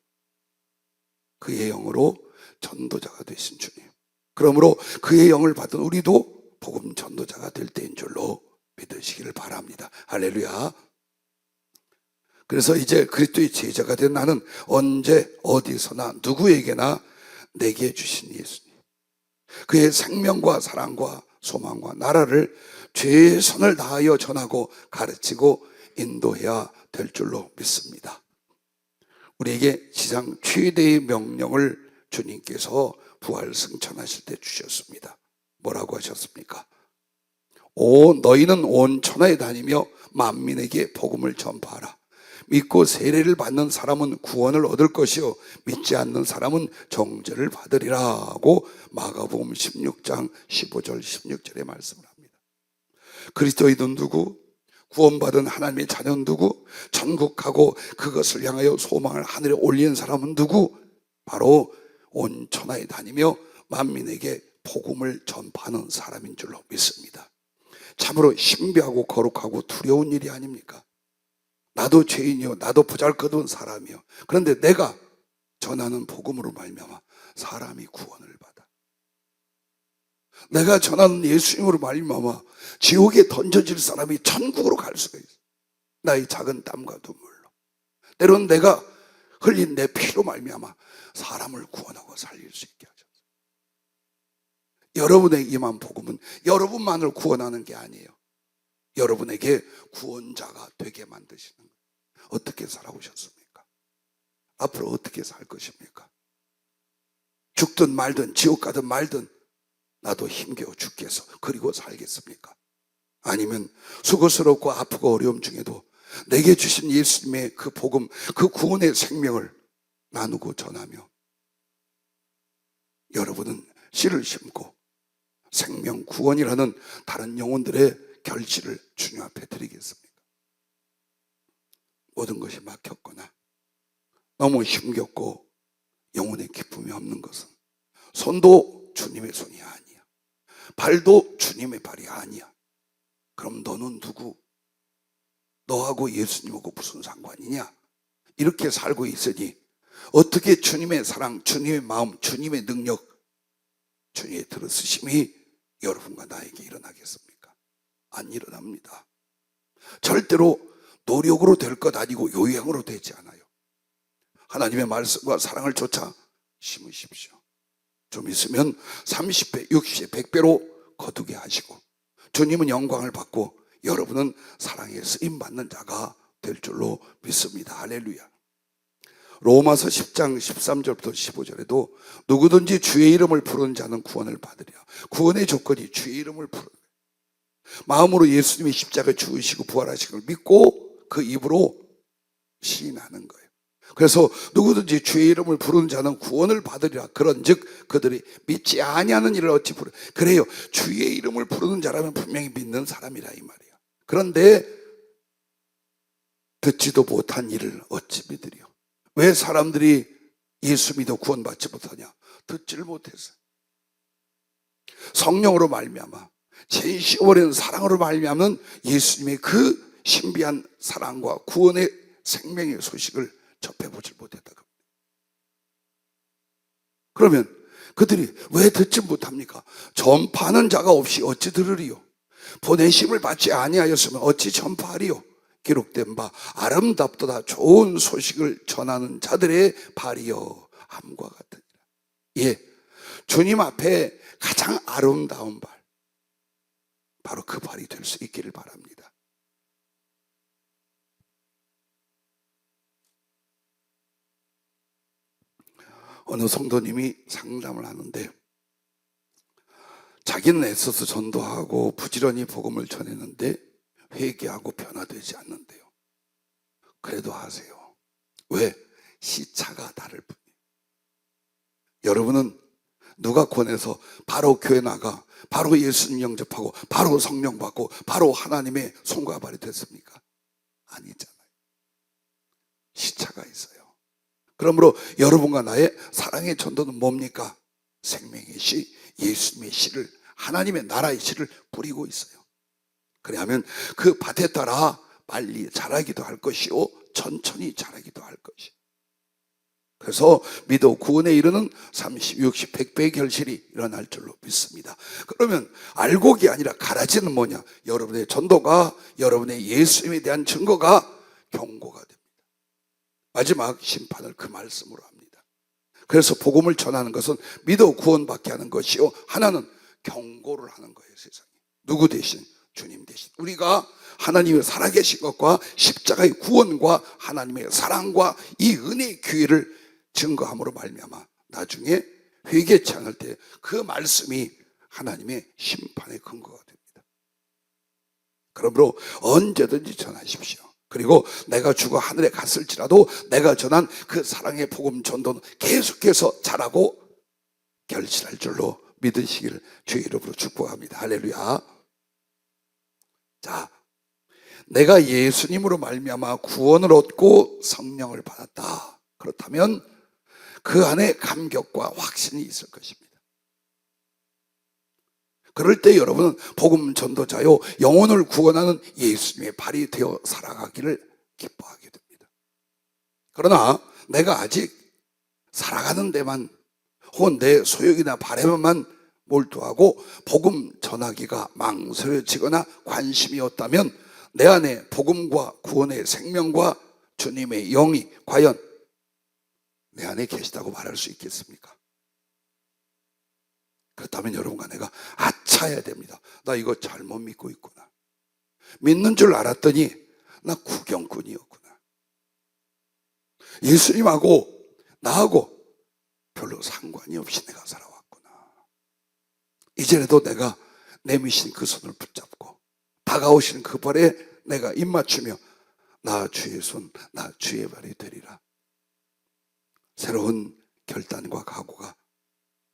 그의 영으로 전도자가 되신 주님. 그러므로 그의 영을 받은 우리도 복음 전도자가 될 때인 줄로 믿으시기를 바랍니다. 할렐루야. 그래서 이제 그리스도의 제자가 된 나는 언제 어디서나 누구에게나 내게 주신 예수님, 그의 생명과 사랑과 소망과 나라를 최선을 다하여 전하고 가르치고 인도해야 될 줄로 믿습니다. 우리에게 지상 최대의 명령을 주님께서 부활 승천하실 때 주셨습니다. 뭐라고 하셨습니까? 너희는 온 천하에 다니며 만민에게 복음을 전파하라. 믿고 세례를 받는 사람은 구원을 얻을 것이요 믿지 않는 사람은 정죄를 받으리라고 마가복음 16장 15절 16절에 말씀을 합니다. 그리스도인은 누구? 구원받은 하나님의 자녀는 누구? 천국 가고 그것을 향하여 소망을 하늘에 올리는 사람은 누구? 바로 온 천하에 다니며 만민에게 복음을 전파하는 사람인 줄로 믿습니다. 참으로 신비하고 거룩하고 두려운 일이 아닙니까? 나도 죄인이요 나도 보잘것없는 사람이요, 그런데 내가 전하는 복음으로 말미암아 사람이 구원을 받아. 내가 전하는 예수님으로 말미암아 지옥에 던져질 사람이 천국으로 갈 수가 있어. 나의 작은 땀과 눈물로, 때로는 내가 흘린 내 피로 말미암아 사람을 구원하고 살릴 수 있게 하셨어요. 여러분의 임한 복음은 여러분만을 구원하는 게 아니에요. 여러분에게 구원자가 되게 만드시는 거예요. 어떻게 살아오셨습니까? 앞으로 어떻게 살 것입니까? 죽든 말든 지옥 가든 말든 나도 힘겨워 죽겠어 그리고 살겠습니까? 아니면 수고스럽고 아프고 어려움 중에도 내게 주신 예수님의 그 복음, 그 구원의 생명을 나누고 전하며 여러분은 씨를 심고 생명 구원이라는 다른 영혼들의 결실을 주님 앞에 드리겠습니까? 모든 것이 막혔거나 너무 힘겹고 영혼의 기쁨이 없는 것은 손도 주님의 손이 아니야, 발도 주님의 발이 아니야. 그럼 너는 누구? 너하고 예수님하고 무슨 상관이냐? 이렇게 살고 있으니 어떻게 주님의 사랑, 주님의 마음, 주님의 능력, 주님의 들으심이 여러분과 나에게 일어나겠습니까? 안 일어납니다. 절대로 노력으로 될 것 아니고 요양으로 되지 않아요. 하나님의 말씀과 사랑을 쫓아 심으십시오. 좀 있으면 30배, 60배, 100배로 거두게 하시고 주님은 영광을 받고 여러분은 사랑에 쓰임받는 자가 될 줄로 믿습니다. 할렐루야. 로마서 10장 13절부터 15절에도 누구든지 주의 이름을 부르는 자는 구원을 받으리라. 구원의 조건이 주의 이름을 부르는 거예요. 마음으로 예수님이 십자가에 죽으시고 부활하신 걸 믿고 그 입으로 시인하는 거예요. 그래서 누구든지 주의 이름을 부르는 자는 구원을 받으리라. 그런즉 그들이 믿지 아니하는 일을 어찌 부르. 그래요, 주의 이름을 부르는 자라면 분명히 믿는 사람이라 이 말이야. 그런데 듣지도 못한 일을 어찌 믿으리요. 왜 사람들이 예수 믿어 구원받지 못하냐? 듣지를 못했어요. 성령으로 말미암아 죄인 씌워버리는 사랑으로 말미암은 예수님의 그 신비한 사랑과 구원의 생명의 소식을 접해보질 못했다. 그러면 그들이 왜 듣지 못합니까? 전파하는 자가 없이 어찌 들으리요? 보내심을 받지 아니하였으면 어찌 전파하리요? 기록된 바 아름답도다 좋은 소식을 전하는 자들의 발이여 함과 같으니라. 예, 주님 앞에 가장 아름다운 발, 바로 그 발이 될 수 있기를 바랍니다. 어느 성도님이 상담을 하는데 자기는 애써서 전도하고 부지런히 복음을 전했는데 회개하고 변화되지 않는데요. 그래도 하세요. 왜? 시차가 다를 뿐이에요. 여러분은 누가 권해서 바로 교회 나가, 바로 예수님 영접하고, 바로 성령 받고, 바로 하나님의 손과 발이 됐습니까? 아니잖아요. 시차가 있어요. 그러므로 여러분과 나의 사랑의 전도는 뭡니까? 생명의 씨, 예수님의 씨를, 하나님의 나라의 씨를 뿌리고 있어요. 그래야면 그 밭에 따라 빨리 자라기도 할 것이요, 천천히 자라기도 할 것이요. 그래서 믿어 구원에 이르는 30, 60, 100배의 결실이 일어날 줄로 믿습니다. 그러면 알곡이 아니라 가라지는 뭐냐? 여러분의 전도가, 여러분의 예수님에 대한 증거가 경고가 됩니다. 마지막 심판을 그 말씀으로 합니다. 그래서 복음을 전하는 것은 믿어 구원받게 하는 것이요, 하나는 경고를 하는 거예요. 세상에 누구 대신? 주님 대신. 우리가 하나님의 살아계신 것과 십자가의 구원과 하나님의 사랑과 이 은혜의 기회를 증거함으로 말미암아 나중에 회개치 않을 때 그 말씀이 하나님의 심판의 근거가 됩니다. 그러므로 언제든지 전하십시오. 그리고 내가 죽어 하늘에 갔을지라도 내가 전한 그 사랑의 복음 전도는 계속해서 자라고 결실할 줄로 믿으시기를 주의 이름으로 축복합니다. 할렐루야. 자, 내가 예수님으로 말미암아 구원을 얻고 성령을 받았다. 그렇다면 그 안에 감격과 확신이 있을 것입니다. 그럴 때 여러분은 복음 전도자요, 영혼을 구원하는 예수님의 발이 되어 살아가기를 기뻐하게 됩니다. 그러나 내가 아직 살아가는 데만 혹은 내 소욕이나 바램만 몰두하고 복음 전하기가 망설여지거나 관심이 없다면 내 안에 복음과 구원의 생명과 주님의 영이 과연 내 안에 계시다고 말할 수 있겠습니까? 그렇다면 여러분과 내가 아차해야 됩니다. 나 이거 잘못 믿고 있구나. 믿는 줄 알았더니 나 구경꾼이었구나. 예수님하고 나하고 별로 상관이 없이 내가 살아왔구나. 이제라도 내가 내미신 그 손을 붙잡고 다가오시는 그 발에 내가 입맞추며 나 주의 손, 나 주의 발이 되리라. 새로운 결단과 각오가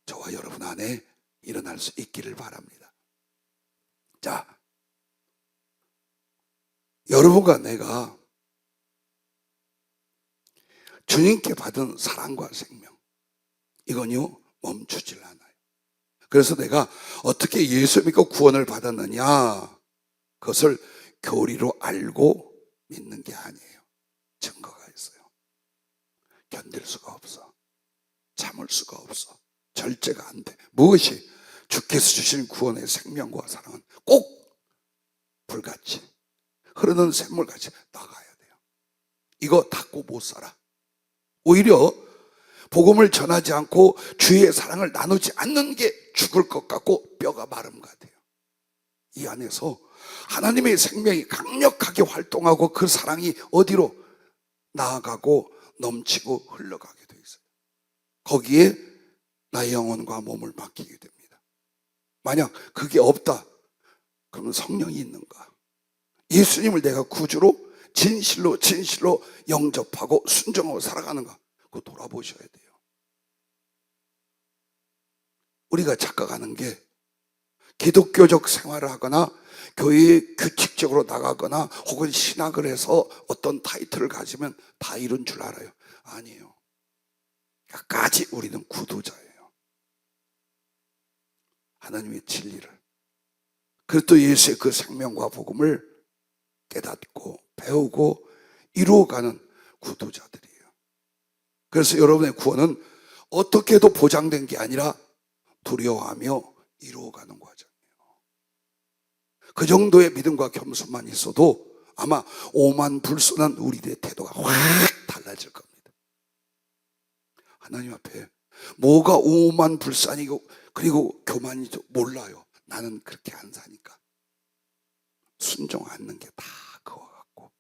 저와 여러분 안에 일어날 수 있기를 바랍니다. 자, 여러분과 내가 주님께 받은 사랑과 생명, 이건요 멈추질 않아요. 그래서 내가 어떻게 예수 믿고 구원을 받았느냐, 그것을 교리로 알고 믿는 게 아니에요. 증거가 있어요. 견딜 수가 없어. 참을 수가 없어. 절제가 안 돼. 무엇이? 주께서 주신 구원의 생명과 사랑은 꼭 불같이 흐르는 샘물같이 나가야 돼요. 이거 닫고 못 살아. 오히려 복음을 전하지 않고 주의 사랑을 나누지 않는 게 죽을 것 같고 뼈가 마름 같아요. 이 안에서 하나님의 생명이 강력하게 활동하고 그 사랑이 어디로 나아가고 넘치고 흘러가게 돼 있어요. 거기에 나의 영혼과 몸을 맡기게 됩니다. 만약 그게 없다, 그러면 성령이 있는가? 예수님을 내가 구주로 진실로 영접하고 순종하고 살아가는가? 그거 돌아보셔야 돼요. 우리가 착각하는 게 기독교적 생활을 하거나 교회에 규칙적으로 나가거나 혹은 신학을 해서 어떤 타이틀을 가지면 다 이런 줄 알아요. 아니에요. 끝까지 우리는 구도자예요. 하나님의 진리를, 그리스도 예수의 그 생명과 복음을 깨닫고 배우고 이루어가는 구도자들이에요. 그래서 여러분의 구원은 어떻게 해도 보장된 게 아니라 두려워하며 이루어가는 과정이에요. 그 정도의 믿음과 겸손만 있어도 아마 오만불손한 우리들의 태도가 확 달라질 겁니다. 하나님 앞에 뭐가 오만불산이고 그리고 교만인지 몰라요. 나는 그렇게 안 사니까. 순종 않는 게 다 그와 같고,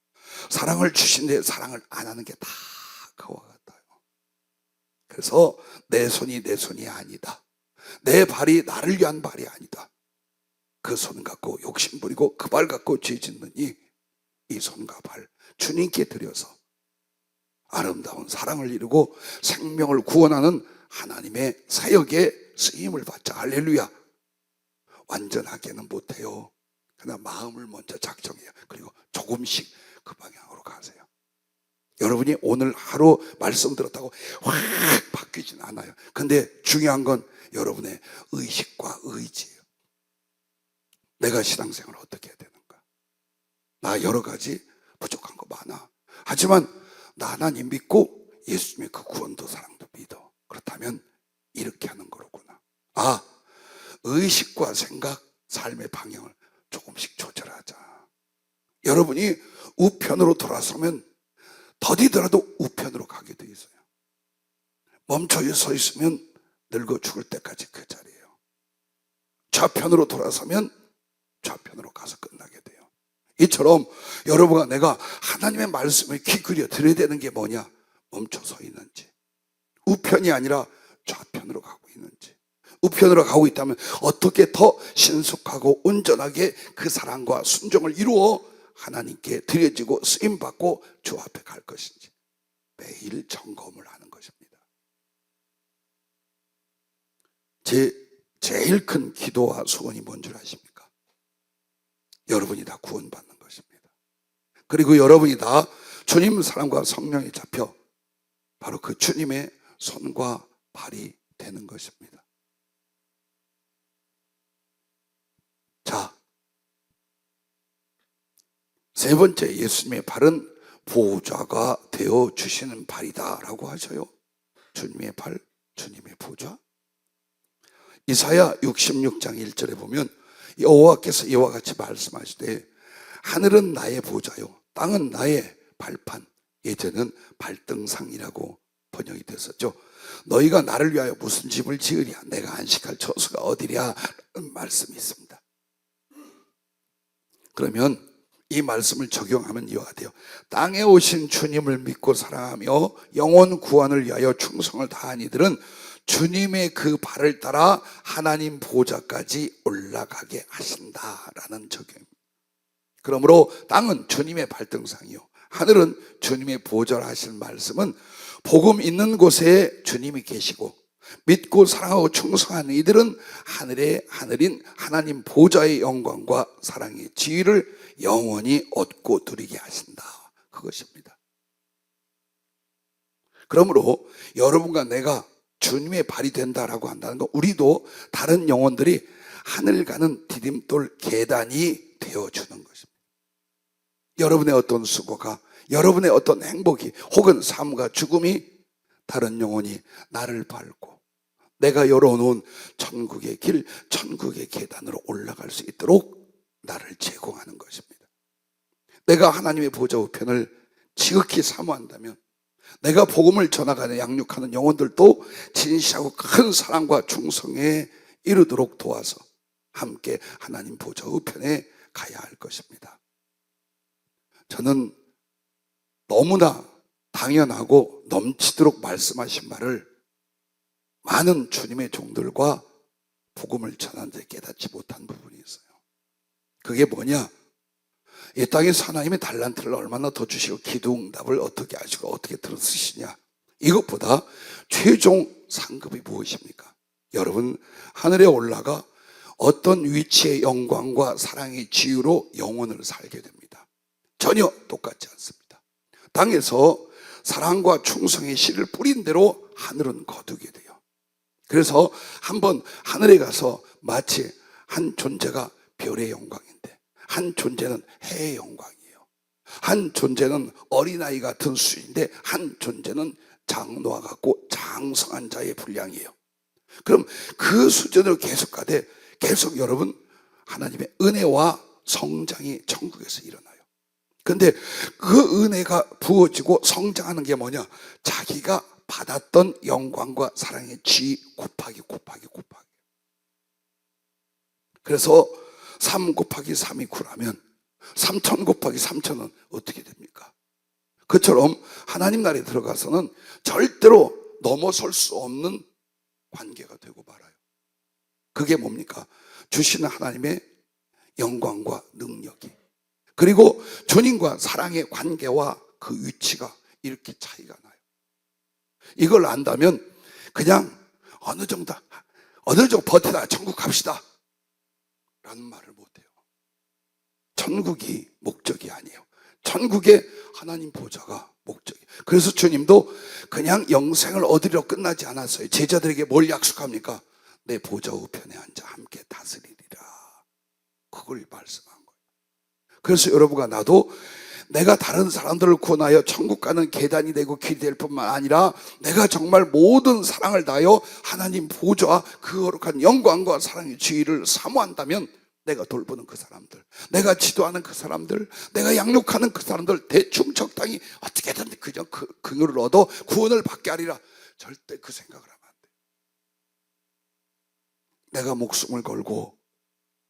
사랑을 주신데 사랑을 안 하는 게 다 그와 같아요. 그래서 내 손이 내 손이 아니다. 내 발이 나를 위한 발이 아니다. 그 손 갖고 욕심 부리고 그 발 갖고 죄 짓느니 이 손과 발 주님께 드려서 아름다운 사랑을 이루고 생명을 구원하는 하나님의 사역에 쓰임을 받자. 할렐루야. 완전하게는 못해요. 그러나 마음을 먼저 작정해요. 그리고 조금씩 그 방향으로 가세요. 여러분이 오늘 하루 말씀 들었다고 확 바뀌진 않아요. 근데 중요한 건 여러분의 의식과 의지예요. 내가 신앙생활을 어떻게 해야 되는가? 나 여러 가지 부족한 거 많아. 하지만 나 하나님 믿고 예수님의 그 구원도 사랑도 믿어. 그렇다면 이렇게 하는 거로구나. 아, 의식과 생각, 삶의 방향을 조금씩 조절하자. 여러분이 우편으로 돌아서면 더디더라도 우편으로 가게 돼 있어요. 멈춰 서 있으면 늙어 죽을 때까지 그 자리예요. 좌편으로 돌아서면 좌편으로 가서 끝나게 돼요. 이처럼 여러분과 내가 하나님의 말씀에 귀 기울여 들어야 되는 게 뭐냐? 멈춰 서 있는지, 우편이 아니라 좌편으로 가고 있는지, 우편으로 가고 있다면 어떻게 더 신속하고 온전하게 그 사랑과 순종을 이루어 하나님께 드려지고 쓰임받고 주 앞에 갈 것인지 매일 점검을 하는 것입니다. 제 제일 큰 기도와 소원이 뭔 줄 아십니까? 여러분이 다 구원받는 것입니다. 그리고 여러분이 다 주님 사랑과 성령에 잡혀 바로 그 주님의 손과 발이 되는 것입니다. 자, 세 번째, 예수님의 발은 보좌가 되어 주시는 발이다 라고 하셔요. 주님의 발, 주님의 보좌. 이사야 66장 1절에 보면 여호와께서 이와 같이 말씀하시되 하늘은 나의 보좌요 땅은 나의 발판. 예전은 발등상이라고 번역이 됐었죠. 너희가 나를 위하여 무슨 집을 지으랴? 내가 안식할 처소가 어디랴? 라는 말씀이 있습니다. 그러면 이 말씀을 적용하면 이와 같아요. 땅에 오신 주님을 믿고 사랑하며 영혼 구원을 위하여 충성을 다한 이들은 주님의 그 발을 따라 하나님 보좌까지 올라가게 하신다라는 적용입니다. 그러므로 땅은 주님의 발등상이요 하늘은 주님의 보좌를 하실 말씀은 복음 있는 곳에 주님이 계시고 믿고 사랑하고 충성하는 이들은 하늘의 하늘인 하나님 보좌의 영광과 사랑의 지위를 영원히 얻고 누리게 하신다. 그것입니다. 그러므로 여러분과 내가 주님의 발이 된다라고 한다는 건 우리도 다른 영혼들이 하늘 가는 디딤돌 계단이 되어주는 것입니다. 여러분의 어떤 수고가, 여러분의 어떤 행복이 혹은 삶과 죽음이 다른 영혼이 나를 밟고 내가 열어놓은 천국의 길, 천국의 계단으로 올라갈 수 있도록 나를 제공하는 것입니다. 내가 하나님의 보좌 우편을 지극히 사모한다면 내가 복음을 전하가는 양육하는 영혼들도 진실하고 큰 사랑과 충성에 이르도록 도와서 함께 하나님 보좌 우편에 가야 할 것입니다. 저는 너무나 당연하고 넘치도록 말씀하신 말을 많은 주님의 종들과 복음을 전하는데 깨닫지 못한 부분이 있어요. 그게 뭐냐? 이 땅에서 하나님의 달란트를 얼마나 더 주시고 기도응답을 어떻게 하시고 어떻게 들어 쓰시냐, 이것보다 최종 상급이 무엇입니까? 여러분, 하늘에 올라가 어떤 위치의 영광과 사랑의 지유로 영혼을 살게 됩니다. 전혀 똑같지 않습니다. 땅에서 사랑과 충성의 씨를 뿌린 대로 하늘은 거두게 돼요. 그래서 한번 하늘에 가서 마치 한 존재가 별의 영광인데 한 존재는 해의 영광이에요. 한 존재는 어린아이 같은 수인데 한 존재는 장노와 같고 장성한 자의 분량이에요. 그럼 그 수준으로 계속 가되 계속 여러분 하나님의 은혜와 성장이 천국에서 일어나요. 근데 그 은혜가 부어지고 성장하는 게 뭐냐? 자기가 받았던 영광과 사랑의 지 곱하기. 그래서 3 곱하기 3이 9라면 3,000 곱하기 3,000은 어떻게 됩니까? 그처럼 하나님 나라에 들어가서는 절대로 넘어설 수 없는 관계가 되고 말아요. 그게 뭡니까? 주시는 하나님의 영광과 능력이, 그리고 주님과 사랑의 관계와 그 위치가 이렇게 차이가 나요. 이걸 안다면 그냥 어느 정도 버티다 천국 갑시다 라는 말을 못해요. 천국이 목적이 아니에요. 천국의 하나님 보좌가 목적이에요. 그래서 주님도 그냥 영생을 얻으려 끝나지 않았어요. 제자들에게 뭘 약속합니까? 내 보좌 우편에 앉아 함께 다스리리라. 그걸 말씀한 거예요. 그래서 여러분과 나도 내가 다른 사람들을 구원하여 천국 가는 계단이 되고 길이 될 뿐만 아니라 내가 정말 모든 사랑을 다하여 하나님 보좌와 그 거룩한 영광과 사랑의 지위를 사모한다면 내가 돌보는 그 사람들, 내가 지도하는 그 사람들, 내가 양육하는 그 사람들 대충 적당히 어떻게든 그냥 그 긍휼을 얻어 구원을 받게 하리라. 절대 그 생각을 하면 안 돼요. 내가 목숨을 걸고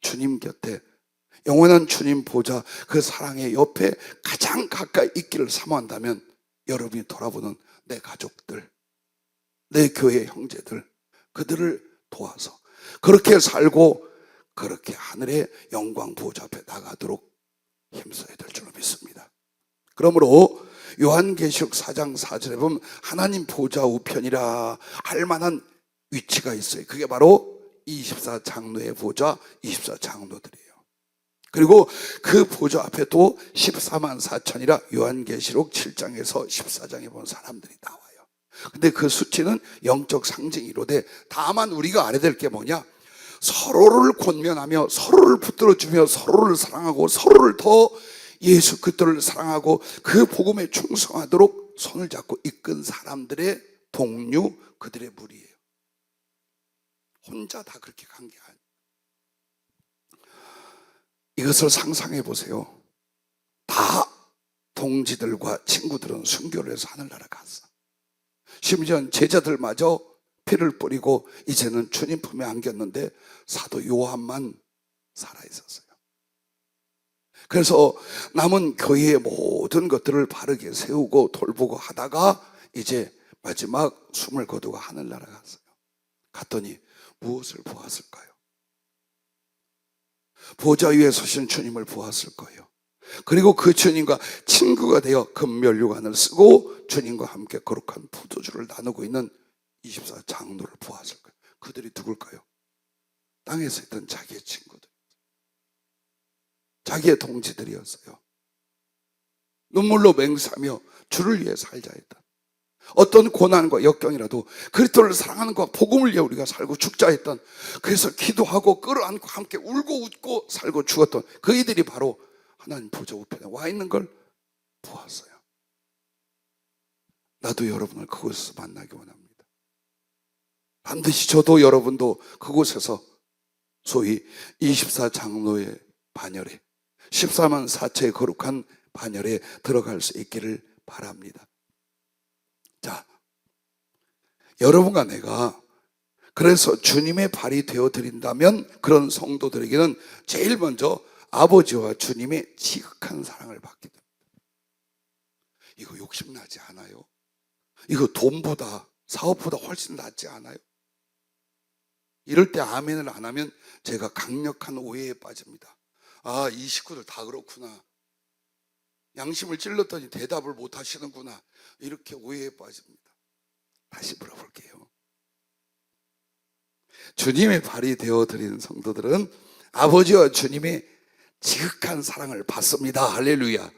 주님 곁에 영원한 주님 보좌 그 사랑의 옆에 가장 가까이 있기를 사모한다면 여러분이 돌아보는 내 가족들, 내 교회 형제들, 그들을 도와서 그렇게 살고 그렇게 하늘의 영광 보좌 앞에 나가도록 힘써야 될 줄로 믿습니다. 그러므로 요한계시록 4장 4절에 보면 하나님 보좌 우편이라 할 만한 위치가 있어요. 그게 바로 24장로의 보좌, 24장로들이에요. 그리고 그 보좌 앞에 또 14만 4천이라 요한계시록 7장에서 14장에 본 사람들이 나와요. 근데 그 수치는 영적 상징이로되 다만 우리가 알아야 될 게 뭐냐? 서로를 권면하며 서로를 붙들어주며 서로를 사랑하고 서로를 더 예수 그리스도를 사랑하고 그 복음에 충성하도록 손을 잡고 이끈 사람들의 동료, 그들의 무리예요. 혼자 다 그렇게 간 게 아니에요. 이것을 상상해 보세요. 다 동지들과 친구들은 순교를 해서 하늘나라 갔어. 심지어 제자들마저 피를 뿌리고 이제는 주님 품에 안겼는데 사도 요한만 살아있었어요. 그래서 남은 교회의 모든 것들을 바르게 세우고 돌보고 하다가 이제 마지막 숨을 거두고 하늘나라 갔어요. 갔더니 무엇을 보았을까요? 보좌 위에 서신 주님을 보았을 거예요. 그리고 그 주님과 친구가 되어 금면류관을 쓰고 주님과 함께 거룩한 포도주를 나누고 있는 24장로를 보았을 거예요. 그들이 누굴까요? 땅에서 있던 자기의 친구들, 자기의 동지들이었어요. 눈물로 맹세하며 주를 위해 살자 했다. 어떤 고난과 역경이라도 그리스도를 사랑하는 것과 복음을 위해 우리가 살고 죽자 했던, 그래서 기도하고 끌어안고 함께 울고 웃고 살고 죽었던 그 이들이 바로 하나님 보좌 우편에 와 있는 걸 보았어요. 나도 여러분을 그곳에서 만나기 원합니다. 반드시 저도 여러분도 그곳에서 소위 24장로의 반열에 14만 4천의 거룩한 반열에 들어갈 수 있기를 바랍니다. 자, 여러분과 내가 그래서 주님의 발이 되어 드린다면 그런 성도들에게는 제일 먼저 아버지와 주님의 지극한 사랑을 받게 됩니다. 이거 욕심나지 않아요? 이거 돈보다 사업보다 훨씬 낫지 않아요? 이럴 때 아멘을 안 하면 제가 강력한 오해에 빠집니다. 아, 이 식구들 다 그렇구나. 양심을 찔렀더니 대답을 못 하시는구나. 이렇게 오해에 빠집니다. 다시 물어볼게요. 주님의 발이 되어드리는 성도들은 아버지와 주님의 지극한 사랑을 받습니다. 할렐루야.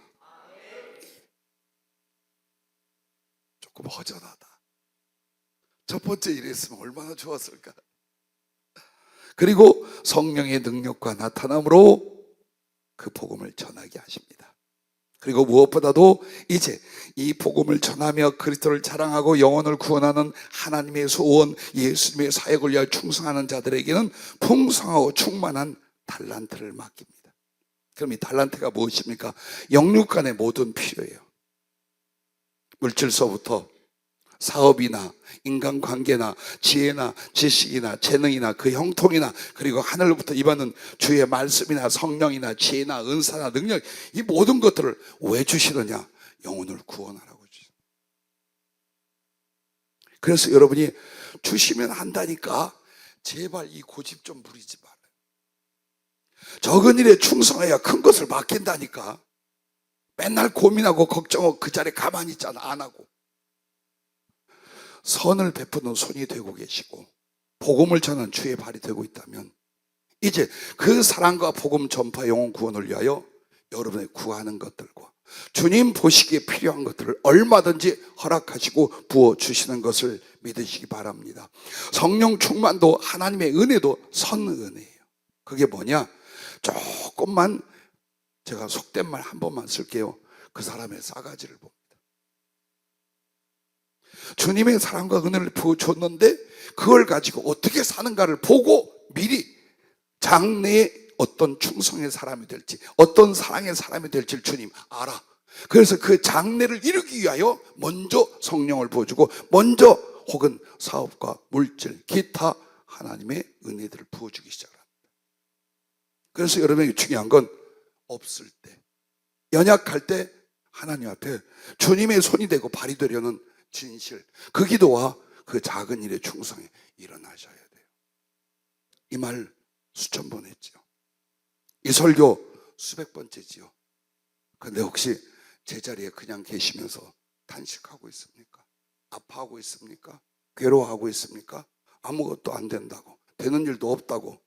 조금 허전하다. 첫 번째 이랬으면 얼마나 좋았을까. 그리고 성령의 능력과 나타남으로 그 복음을 전하게 하십니다. 그리고 무엇보다도 이제 이 복음을 전하며 그리스도를 자랑하고 영혼을 구원하는 하나님의 소원, 예수님의 사역을 위하여 충성하는 자들에게는 풍성하고 충만한 달란트를 맡깁니다. 그럼 이 달란트가 무엇입니까? 영육 간의 모든 필요예요. 물질서부터 사업이나 인간관계나 지혜나 지식이나 재능이나 그 형통이나 그리고 하늘로부터 임하는 주의 말씀이나 성령이나 지혜나 은사나 능력, 이 모든 것들을 왜 주시느냐? 영혼을 구원하라고 주십니다. 그래서 여러분이 주시면 한다니까 제발 이 고집 좀 부리지 말아요. 적은 일에 충성해야 큰 것을 맡긴다니까. 맨날 고민하고 걱정하고 그 자리에 가만히 있잖아. 안 하고. 선을 베푸는 손이 되고 계시고 복음을 전하는 주의 발이 되고 있다면 이제 그 사랑과 복음 전파 영혼 구원을 위하여 여러분의 구하는 것들과 주님 보시기에 필요한 것들을 얼마든지 허락하시고 부어주시는 것을 믿으시기 바랍니다. 성령 충만도 하나님의 은혜도 선은혜예요. 그게 뭐냐? 조금만 제가 속된 말 한 번만 쓸게요. 그 사람의 싸가지를 봅니다. 주님의 사랑과 은혜를 부어줬는데 그걸 가지고 어떻게 사는가를 보고 미리 장래에 어떤 충성의 사람이 될지 어떤 사랑의 사람이 될지 주님 알아. 그래서 그 장래를 이루기 위하여 먼저 성령을 부어주고 먼저 혹은 사업과 물질 기타 하나님의 은혜들을 부어주기 시작합니다. 그래서 여러분에게 중요한 건 없을 때 연약할 때 하나님 앞에 주님의 손이 되고 발이 되려는 진실, 그 기도와 그 작은 일에 충성해 일어나셔야 돼요. 이 말 수천 번 했죠. 이 설교 수백 번째지요. 그런데 혹시 제자리에 그냥 계시면서 단식하고 있습니까? 아파하고 있습니까? 괴로워하고 있습니까? 아무것도 안 된다고, 되는 일도 없다고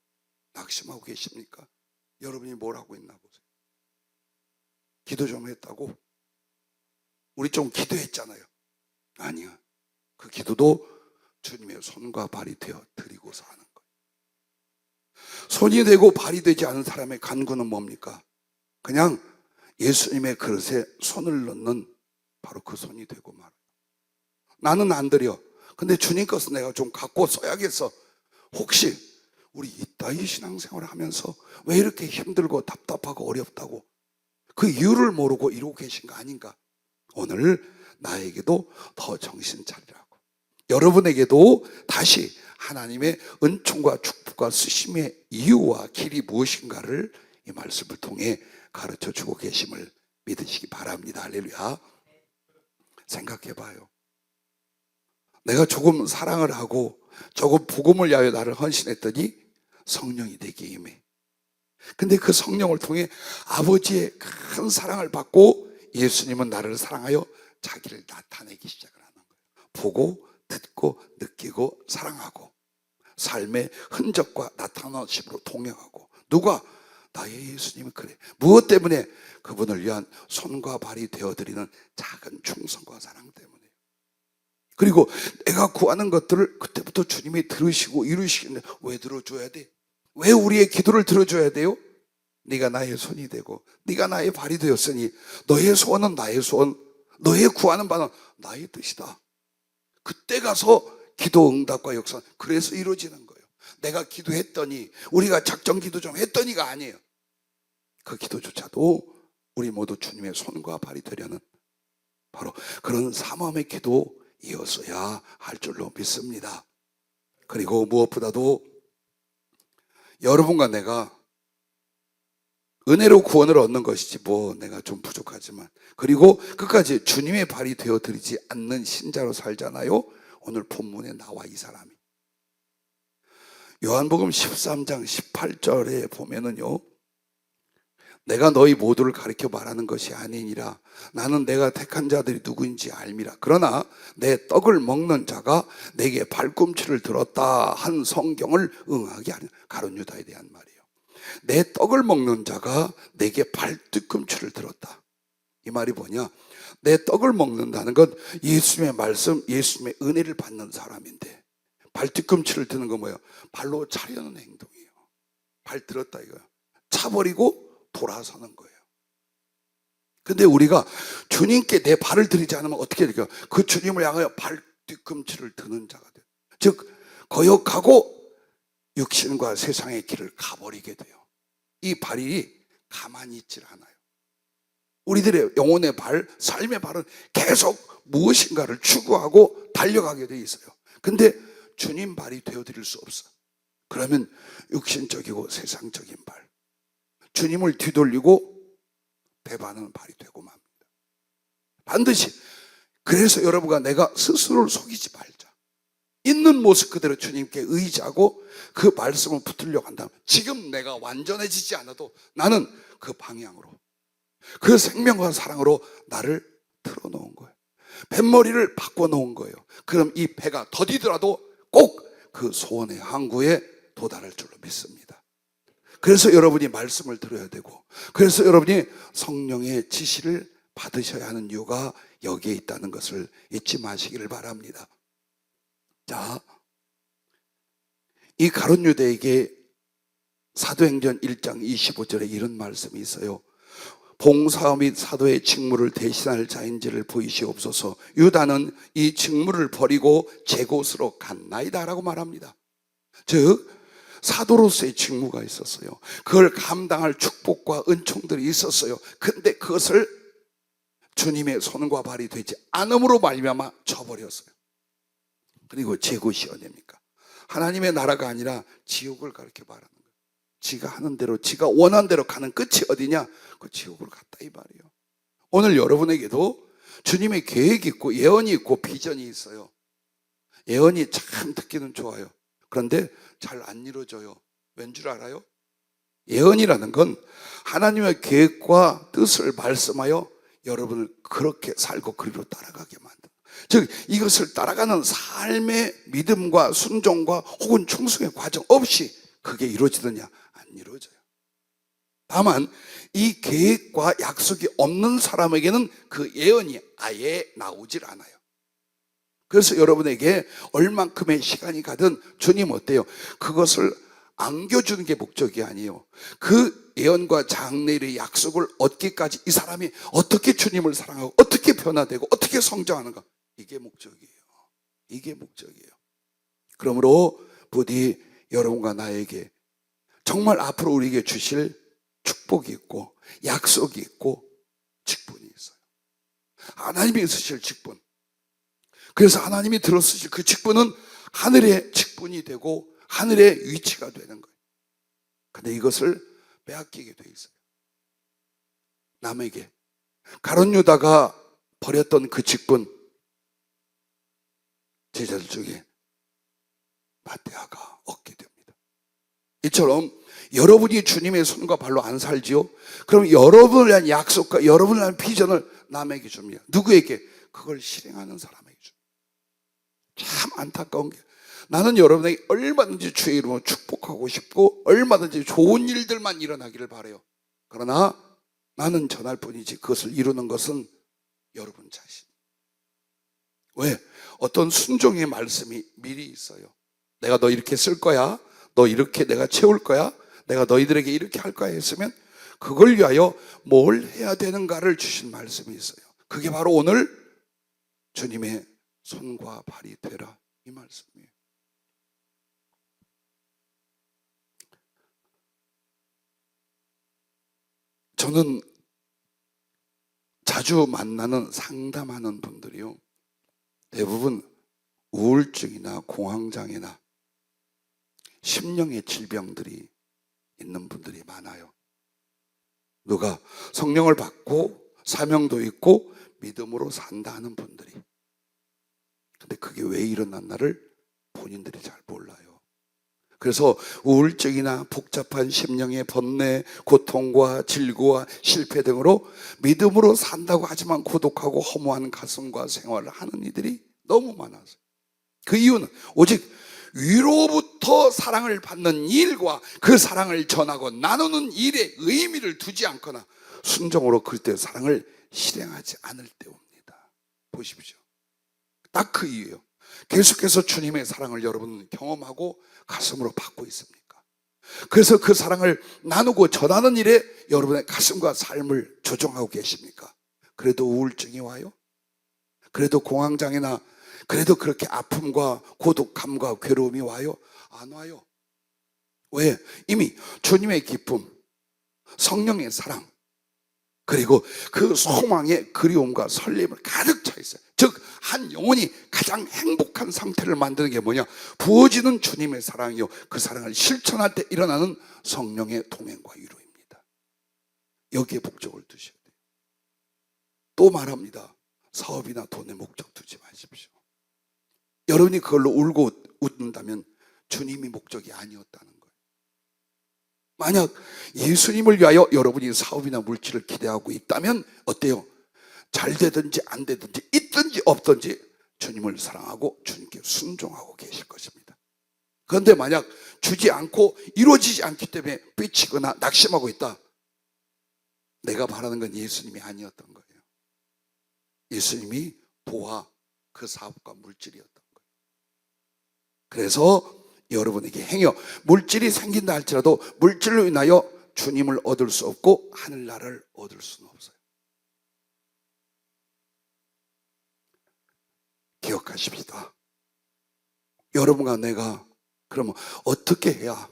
낙심하고 계십니까? 여러분이 뭘 하고 있나 보세요. 기도 좀 했다고? 우리 좀 기도했잖아요. 아니야. 그 기도도 주님의 손과 발이 되어 드리고서 하는 거예요. 손이 되고 발이 되지 않은 사람의 간구는 뭡니까? 그냥 예수님의 그릇에 손을 넣는 바로 그 손이 되고 말아요. 나는 안 드려. 근데 주님 것은 내가 좀 갖고 써야겠어. 혹시 우리 이따위 신앙생활을 하면서 왜 이렇게 힘들고 답답하고 어렵다고 그 이유를 모르고 이러고 계신 거 아닌가? 오늘 나에게도 더 정신 차리라고, 여러분에게도 다시 하나님의 은총과 축복과 쓰심의 이유와 길이 무엇인가를 이 말씀을 통해 가르쳐 주고 계심을 믿으시기 바랍니다. 할렐루야. 생각해 봐요. 내가 조금 사랑을 하고 조금 복음을 위하여 나를 헌신했더니 성령이 내게 임해. 근데 그 성령을 통해 아버지의 큰 사랑을 받고 예수님은 나를 사랑하여 자기를 나타내기 시작을 하는 거예요. 보고 듣고 느끼고 사랑하고 삶의 흔적과 나타나심으로 동행하고. 누가? 나의 예수님이 그래. 무엇 때문에? 그분을 위한 손과 발이 되어드리는 작은 충성과 사랑 때문에. 그리고 내가 구하는 것들을 그때부터 주님이 들으시고 이루시는데 왜 들어줘야 돼? 왜 우리의 기도를 들어줘야 돼요? 네가 나의 손이 되고 네가 나의 발이 되었으니 너의 소원은 나의 소원, 너의 구하는 바는 나의 뜻이다. 그때 가서 기도 응답과 역사, 그래서 이루어지는 거예요. 내가 기도했더니, 우리가 작정 기도 좀 했더니가 아니에요. 그 기도조차도 우리 모두 주님의 손과 발이 되려는 바로 그런 사모함의 기도이었어야 할 줄로 믿습니다. 그리고 무엇보다도 여러분과 내가 은혜로 구원을 얻는 것이지 뭐 내가 좀 부족하지만, 그리고 끝까지 주님의 발이 되어드리지 않는 신자로 살잖아요. 오늘 본문에 나와 이 사람이 요한복음 13장 18절에 보면은요, 내가 너희 모두를 가리켜 말하는 것이 아니니라. 나는 내가 택한 자들이 누구인지 알미라. 그러나 내 떡을 먹는 자가 내게 발꿈치를 들었다 한 성경을 응하게 하는, 가룟 유다에 대한 말이에요. 내 떡을 먹는 자가 내게 발뒤꿈치를 들었다. 이 말이 뭐냐? 내 떡을 먹는다는 건 예수님의 말씀, 예수님의 은혜를 받는 사람인데, 발뒤꿈치를 드는 건 뭐예요? 발로 차려는 행동이에요. 발 들었다 이거예요. 차버리고 돌아서는 거예요. 근데 우리가 주님께 내 발을 들이지 않으면 어떻게 될까요? 그 주님을 향하여 발뒤꿈치를 드는 자가 돼요. 즉 거역하고 육신과 세상의 길을 가버리게 돼요. 이 발이 가만히 있질 않아요. 우리들의 영혼의 발, 삶의 발은 계속 무엇인가를 추구하고 달려가게 돼 있어요. 근데 주님 발이 되어드릴 수 없어. 그러면 육신적이고 세상적인 발, 주님을 뒤돌리고 배반하는 발이 되고 맙니다. 반드시. 그래서 여러분과 내가 스스로를 속이지 말자. 있는 모습 그대로 주님께 의지하고 그 말씀을 붙들려고 한다면, 지금 내가 완전해지지 않아도 나는 그 방향으로, 그 생명과 사랑으로 나를 틀어놓은 거예요. 뱃머리를 바꿔놓은 거예요. 그럼 이 배가 더디더라도 꼭 그 소원의 항구에 도달할 줄로 믿습니다. 그래서 여러분이 말씀을 들어야 되고, 그래서 여러분이 성령의 지시를 받으셔야 하는 이유가 여기에 있다는 것을 잊지 마시기를 바랍니다. 자, 이 가룟 유대에게 사도행전 1장 25절에 이런 말씀이 있어요. 봉사 및 사도의 직무를 대신할 자인지를 보이시옵소서. 유다는 이 직무를 버리고 제 곳으로 갔나이다 라고 말합니다. 즉 사도로서의 직무가 있었어요. 그걸 감당할 축복과 은총들이 있었어요. 근데 그것을 주님의 손과 발이 되지 않음으로 말미암아 쳐버렸어요. 그리고 제 곳이 어디입니까? 하나님의 나라가 아니라 지옥을 가르쳐 말하는 거예요. 지가 하는 대로, 지가 원하는 대로 가는 끝이 어디냐? 그 지옥으로 갔다 이 말이에요. 오늘 여러분에게도 주님의 계획이 있고 예언이 있고 비전이 있어요. 예언이 참 듣기는 좋아요. 그런데 잘 안 이루어져요. 왠 줄 알아요? 예언이라는 건 하나님의 계획과 뜻을 말씀하여 여러분을 그렇게 살고 그리로 따라가게 만듭니다. 즉 이것을 따라가는 삶의 믿음과 순종과 혹은 충성의 과정 없이 그게 이루어지느냐? 안 이루어져요. 다만 이 계획과 약속이 없는 사람에게는 그 예언이 아예 나오질 않아요. 그래서 여러분에게 얼만큼의 시간이 가든 주님 어때요? 그것을 안겨주는 게 목적이 아니에요. 그 예언과 장래의 약속을 얻기까지 이 사람이 어떻게 주님을 사랑하고 어떻게 변화되고 어떻게 성장하는가, 이게 목적이에요. 이게 목적이에요. 그러므로 부디 여러분과 나에게 정말 앞으로 우리에게 주실 축복이 있고 약속이 있고 직분이 있어요. 하나님이 있으실 직분. 그래서 하나님이 들어쓰실 그 직분은 하늘의 직분이 되고 하늘의 위치가 되는 거예요. 근데 이것을 빼앗기게 돼 있어요. 남에게. 가룟 유다가 버렸던 그 직분, 제자들 중에 마태아가 얻게 됩니다. 이처럼 여러분이 주님의 손과 발로 안 살지요? 그럼 여러분을 위한 약속과 여러분을 위한 비전을 남에게 줍니다. 누구에게? 그걸 실행하는 사람에게 줍니다. 참 안타까운 게, 나는 여러분에게 얼마든지 주의 이름으로 축복하고 싶고 얼마든지 좋은 일들만 일어나기를 바라요. 그러나 나는 전할 뿐이지 그것을 이루는 것은 여러분 자신. 왜? 어떤 순종의 말씀이 미리 있어요. 내가 너 이렇게 쓸 거야, 너 이렇게 내가 채울 거야, 내가 너희들에게 이렇게 할 거야 했으면 그걸 위하여 뭘 해야 되는가를 주신 말씀이 있어요. 그게 바로 오늘 주님의 손과 발이 되라, 이 말씀이에요. 저는 자주 만나는 상담하는 분들이요, 대부분 우울증이나 공황장애나 심령의 질병들이 있는 분들이 많아요. 누가 성령을 받고 사명도 있고 믿음으로 산다 하는 분들이. 근데 그게 왜 일어났나를 본인들이 잘 몰라요. 그래서 우울증이나 복잡한 심령의 번뇌, 고통과 질고와 실패 등으로 믿음으로 산다고 하지만 고독하고 허무한 가슴과 생활을 하는 이들이 너무 많아서. 그 이유는 오직 위로부터 사랑을 받는 일과 그 사랑을 전하고 나누는 일에 의미를 두지 않거나 순종으로 그때 사랑을 실행하지 않을 때입니다. 보십시오. 딱 그 이유예요. 계속해서 주님의 사랑을 여러분 경험하고 가슴으로 받고 있습니까? 그래서 그 사랑을 나누고 전하는 일에 여러분의 가슴과 삶을 조정하고 계십니까? 그래도 우울증이 와요? 그래도 공황장애나 그래도 그렇게 아픔과 고독함과 괴로움이 와요? 안 와요. 왜? 이미 주님의 기쁨, 성령의 사랑, 그리고 그 소망의 그리움과 설렘을 가득 차 있어요. 즉 한 영혼이 가장 행복한 상태를 만드는 게 뭐냐? 부어지는 주님의 사랑이요, 그 사랑을 실천할 때 일어나는 성령의 동행과 위로입니다. 여기에 목적을 두셔야 돼요. 또 말합니다. 사업이나 돈에 목적 두지 마십시오. 여러분이 그걸로 울고 웃는다면 주님이 목적이 아니었다는 거예요. 만약 예수님을 위하여 여러분이 사업이나 물질을 기대하고 있다면 어때요? 잘 되든지 안 되든지 있든지 없든지 주님을 사랑하고 주님께 순종하고 계실 것입니다. 그런데 만약 주지 않고 이루어지지 않기 때문에 삐치거나 낙심하고 있다, 내가 바라는 건 예수님이 아니었던 거예요. 예수님이 도와 그 사업과 물질이었던 거예요. 그래서 여러분에게 행여 물질이 생긴다 할지라도 물질로 인하여 주님을 얻을 수 없고 하늘나라를 얻을 수는 없어요. 기억하십시다. 여러분과 내가 그러면 어떻게 해야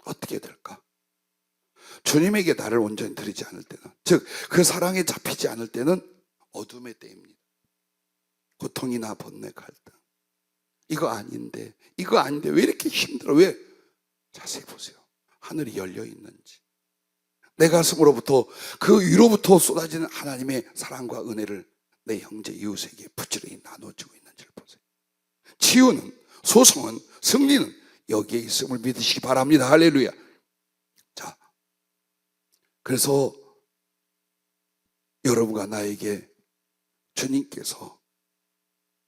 어떻게 될까? 주님에게 나를 온전히 드리지 않을 때는, 즉 그 사랑에 잡히지 않을 때는 어둠의 때입니다. 고통이나 번뇌, 갈등. 이거 아닌데 왜 이렇게 힘들어? 왜? 자세히 보세요. 하늘이 열려 있는지, 내 가슴으로부터 그 위로부터 쏟아지는 하나님의 사랑과 은혜를 내 형제 이웃에게 부지런히 나눠주고 있는지를 보세요. 치유는, 소송은, 승리는 여기에 있음을 믿으시기 바랍니다. 할렐루야. 자, 그래서 여러분과 나에게 주님께서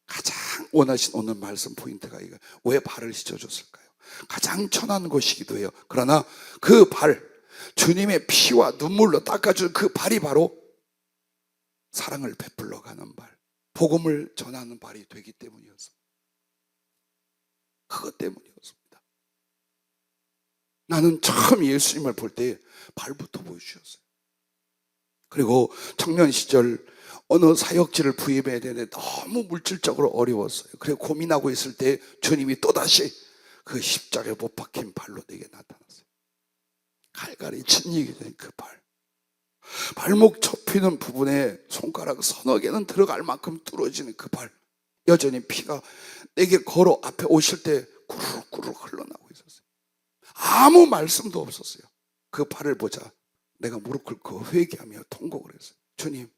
가장 원하신 오늘 말씀 포인트가 이거, 왜 발을 씻어줬을까요? 가장 천한 것이기도 해요. 그러나 그 발, 주님의 피와 눈물로 닦아준 그 발이 바로 사랑을 베풀러 가는 발, 복음을 전하는 발이 되기 때문이었습니다. 그것 때문이었습니다. 나는 처음 예수님을 볼 때 발부터 보여주셨어요. 그리고 청년 시절 어느 사역지를 부임해야 되는데 너무 물질적으로 어려웠어요. 그래서 고민하고 있을 때 주님이 또다시 그 십자가에 못 박힌 발로 내게 나타났어요. 갈갈이 진리게 된 그 발, 발목 접히는 부분에 손가락 서너 개는 들어갈 만큼 뚫어지는 그 발, 여전히 피가 내게 걸어 앞에 오실 때 꾸르륵 흘러나오고 있었어요. 아무 말씀도 없었어요. 그 발을 보자 내가 무릎 꿇고 회개하며 통곡을 했어요. 주님,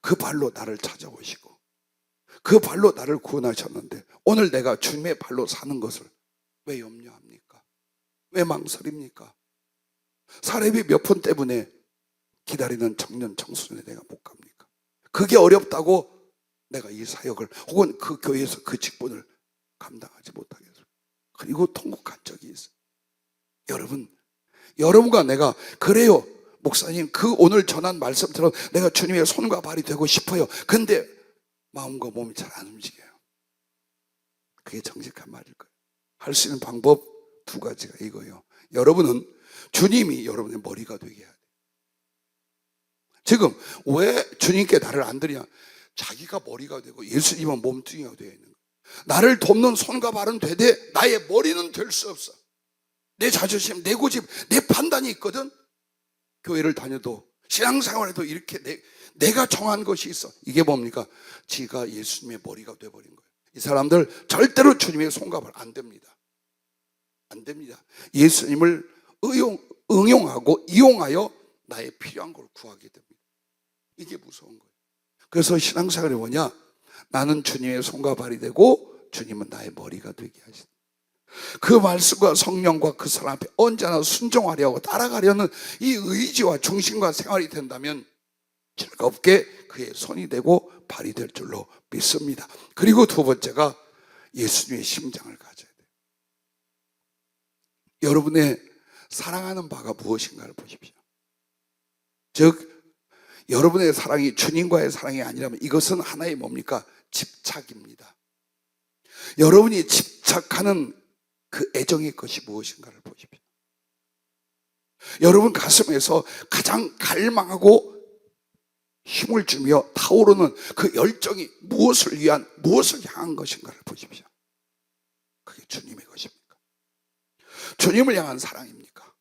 그 발로 나를 찾아오시고 그 발로 나를 구원하셨는데 오늘 내가 주님의 발로 사는 것을 왜 염려합니까? 왜 망설입니까? 사례비 몇 푼 때문에 기다리는 청년 청소년에 내가 못 갑니까? 그게 어렵다고 내가 이 사역을 혹은 그 교회에서 그 직분을 감당하지 못하겠어요. 그리고 통곡한 적이 있어요. 여러분과 내가 그래요. 목사님, 그 오늘 전한 말씀처럼 내가 주님의 손과 발이 되고 싶어요. 근데 마음과 몸이 잘 안 움직여요. 그게 정직한 말일 거예요. 할 수 있는 방법 두 가지가 이거예요. 여러분은 주님이 여러분의 머리가 되게 해야 돼요. 지금 왜 주님께 나를 안 드리냐? 자기가 머리가 되고 예수님은 몸뚱이가 되어 있는 거예요. 나를 돕는 손과 발은 되되 나의 머리는 될 수 없어. 내 자존심, 내 고집, 내 판단이 있거든. 교회를 다녀도 신앙생활에도 이렇게 내가 정한 것이 있어. 이게 뭡니까? 지가 예수님의 머리가 돼버린 거예요. 이 사람들 절대로 주님의 손과 발 안 됩니다. 안 됩니다. 예수님을 응용하고 이용하여 나의 필요한 걸 구하게 됩니다. 이게 무서운 거예요. 그래서 신앙생활이 뭐냐? 나는 주님의 손과 발이 되고 주님은 나의 머리가 되게 하신다. 그 말씀과 성령과 그 사람 앞에 언제나 순종하려고 따라가려는 이 의지와 중심과 생활이 된다면 즐겁게 그의 손이 되고 발이 될 줄로 믿습니다. 그리고 두 번째가 예수님의 심장을 가져야 돼요. 여러분의 사랑하는 바가 무엇인가를 보십시오. 즉 여러분의 사랑이 주님과의 사랑이 아니라면 이것은 하나의 뭡니까? 집착입니다. 여러분이 집착하는 그 애정의 것이 무엇인가를 보십시오. 여러분 가슴에서 가장 갈망하고 힘을 주며 타오르는 그 열정이 무엇을 위한, 무엇을 향한 것인가를 보십시오. 그게 주님의 것입니까? 주님을 향한 사랑입니까?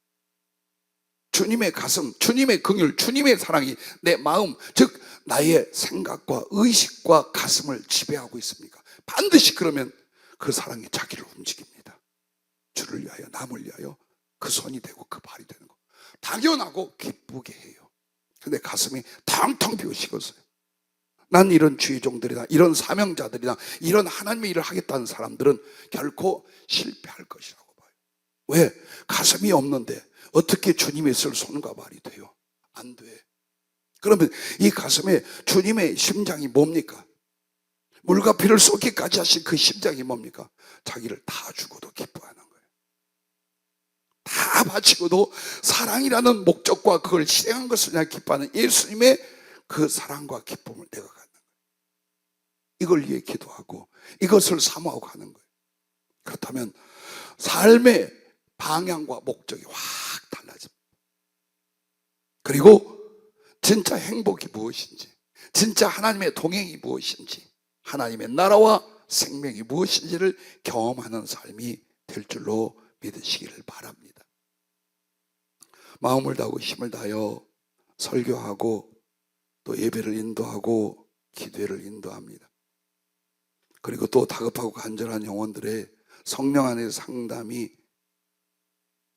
주님의 가슴, 주님의 긍휼, 주님의 사랑이 내 마음, 즉 나의 생각과 의식과 가슴을 지배하고 있습니까? 반드시 그러면 그 사랑이 자기를 움직입니다. 주를 위하여, 남을 위하여 그 손이 되고 그 발이 되는 거 당연하고 기쁘게 해요. 근데 가슴이 텅텅 비어 식었어요. 난 이런 주의 종들이나 이런 사명자들이나 이런 하나님의 일을 하겠다는 사람들은 결코 실패할 것이라고 봐요. 왜? 가슴이 없는데 어떻게 주님의 쓸 손과 말이 돼요? 안 돼. 그러면 이 가슴에 주님의 심장이 뭡니까? 물과 피를 쏟기까지 하신 그 심장이 뭡니까? 자기를 다 주고도 기뻐하는 거예요. 다 바치고도 사랑이라는 목적과 그걸 실행한 것을 그냥 기뻐하는 예수님의 그 사랑과 기쁨을 내가 갖는 거예요. 이걸 위해 기도하고 이것을 사모하고 하는 거예요. 그렇다면 삶의 방향과 목적이 확 달라집니다. 그리고 진짜 행복이 무엇인지, 진짜 하나님의 동행이 무엇인지, 하나님의 나라와 생명이 무엇인지를 경험하는 삶이 될 줄로 믿으시기를 바랍니다. 마음을 다하고 힘을 다하여 설교하고 또 예배를 인도하고 기도회를 인도합니다. 그리고 또 다급하고 간절한 영혼들의 성령 안의 상담이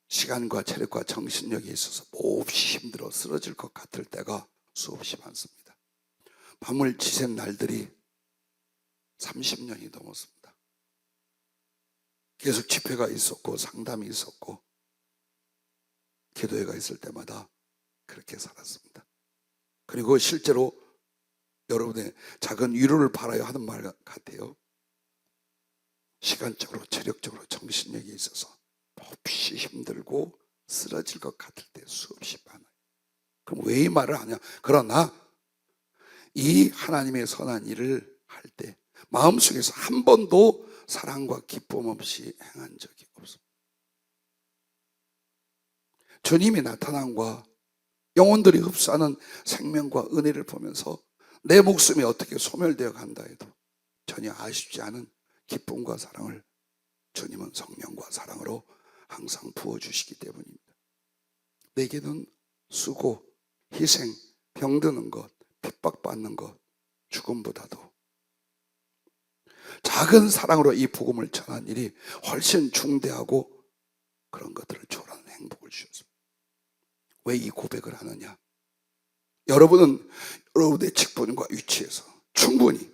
시간과 체력과 정신력에 있어서 몹시 힘들어 쓰러질 것 같을 때가 수없이 많습니다. 밤을 지샌 날들이 30년이 넘었습니다. 계속 집회가 있었고 상담이 있었고 기도회가 있을 때마다 그렇게 살았습니다. 그리고 실제로 여러분의 작은 위로를 바라야 하는 말 같아요. 시간적으로 체력적으로 정신력이 있어서 몹시 힘들고 쓰러질 것 같을 때 수없이 많아요. 그럼 왜 이 말을 하냐? 그러나 이 하나님의 선한 일을 할 때 마음속에서 한 번도 사랑과 기쁨 없이 행한 적이 없습니다. 주님이 나타남과 영혼들이 흡수하는 생명과 은혜를 보면서 내 목숨이 어떻게 소멸되어 간다 해도 전혀 아쉽지 않은 기쁨과 사랑을 주님은 성령과 사랑으로 항상 부어주시기 때문입니다. 내게는 수고, 희생, 병드는 것, 핍박받는 것, 죽음보다도 작은 사랑으로 이 복음을 전한 일이 훨씬 중대하고 그런 것들을 초월하는 행복을 주셨습니다. 왜 이 고백을 하느냐? 여러분은 여러분의 직분과 위치에서 충분히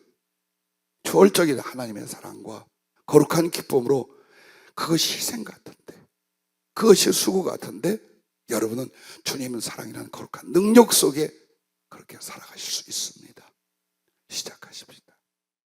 초월적인 하나님의 사랑과 거룩한 기쁨으로 그것이 희생 같은데, 그것이 수고 같은데 여러분은 주님의 사랑이라는 거룩한 능력 속에 그렇게 살아가실 수 있습니다. 시작하십시다.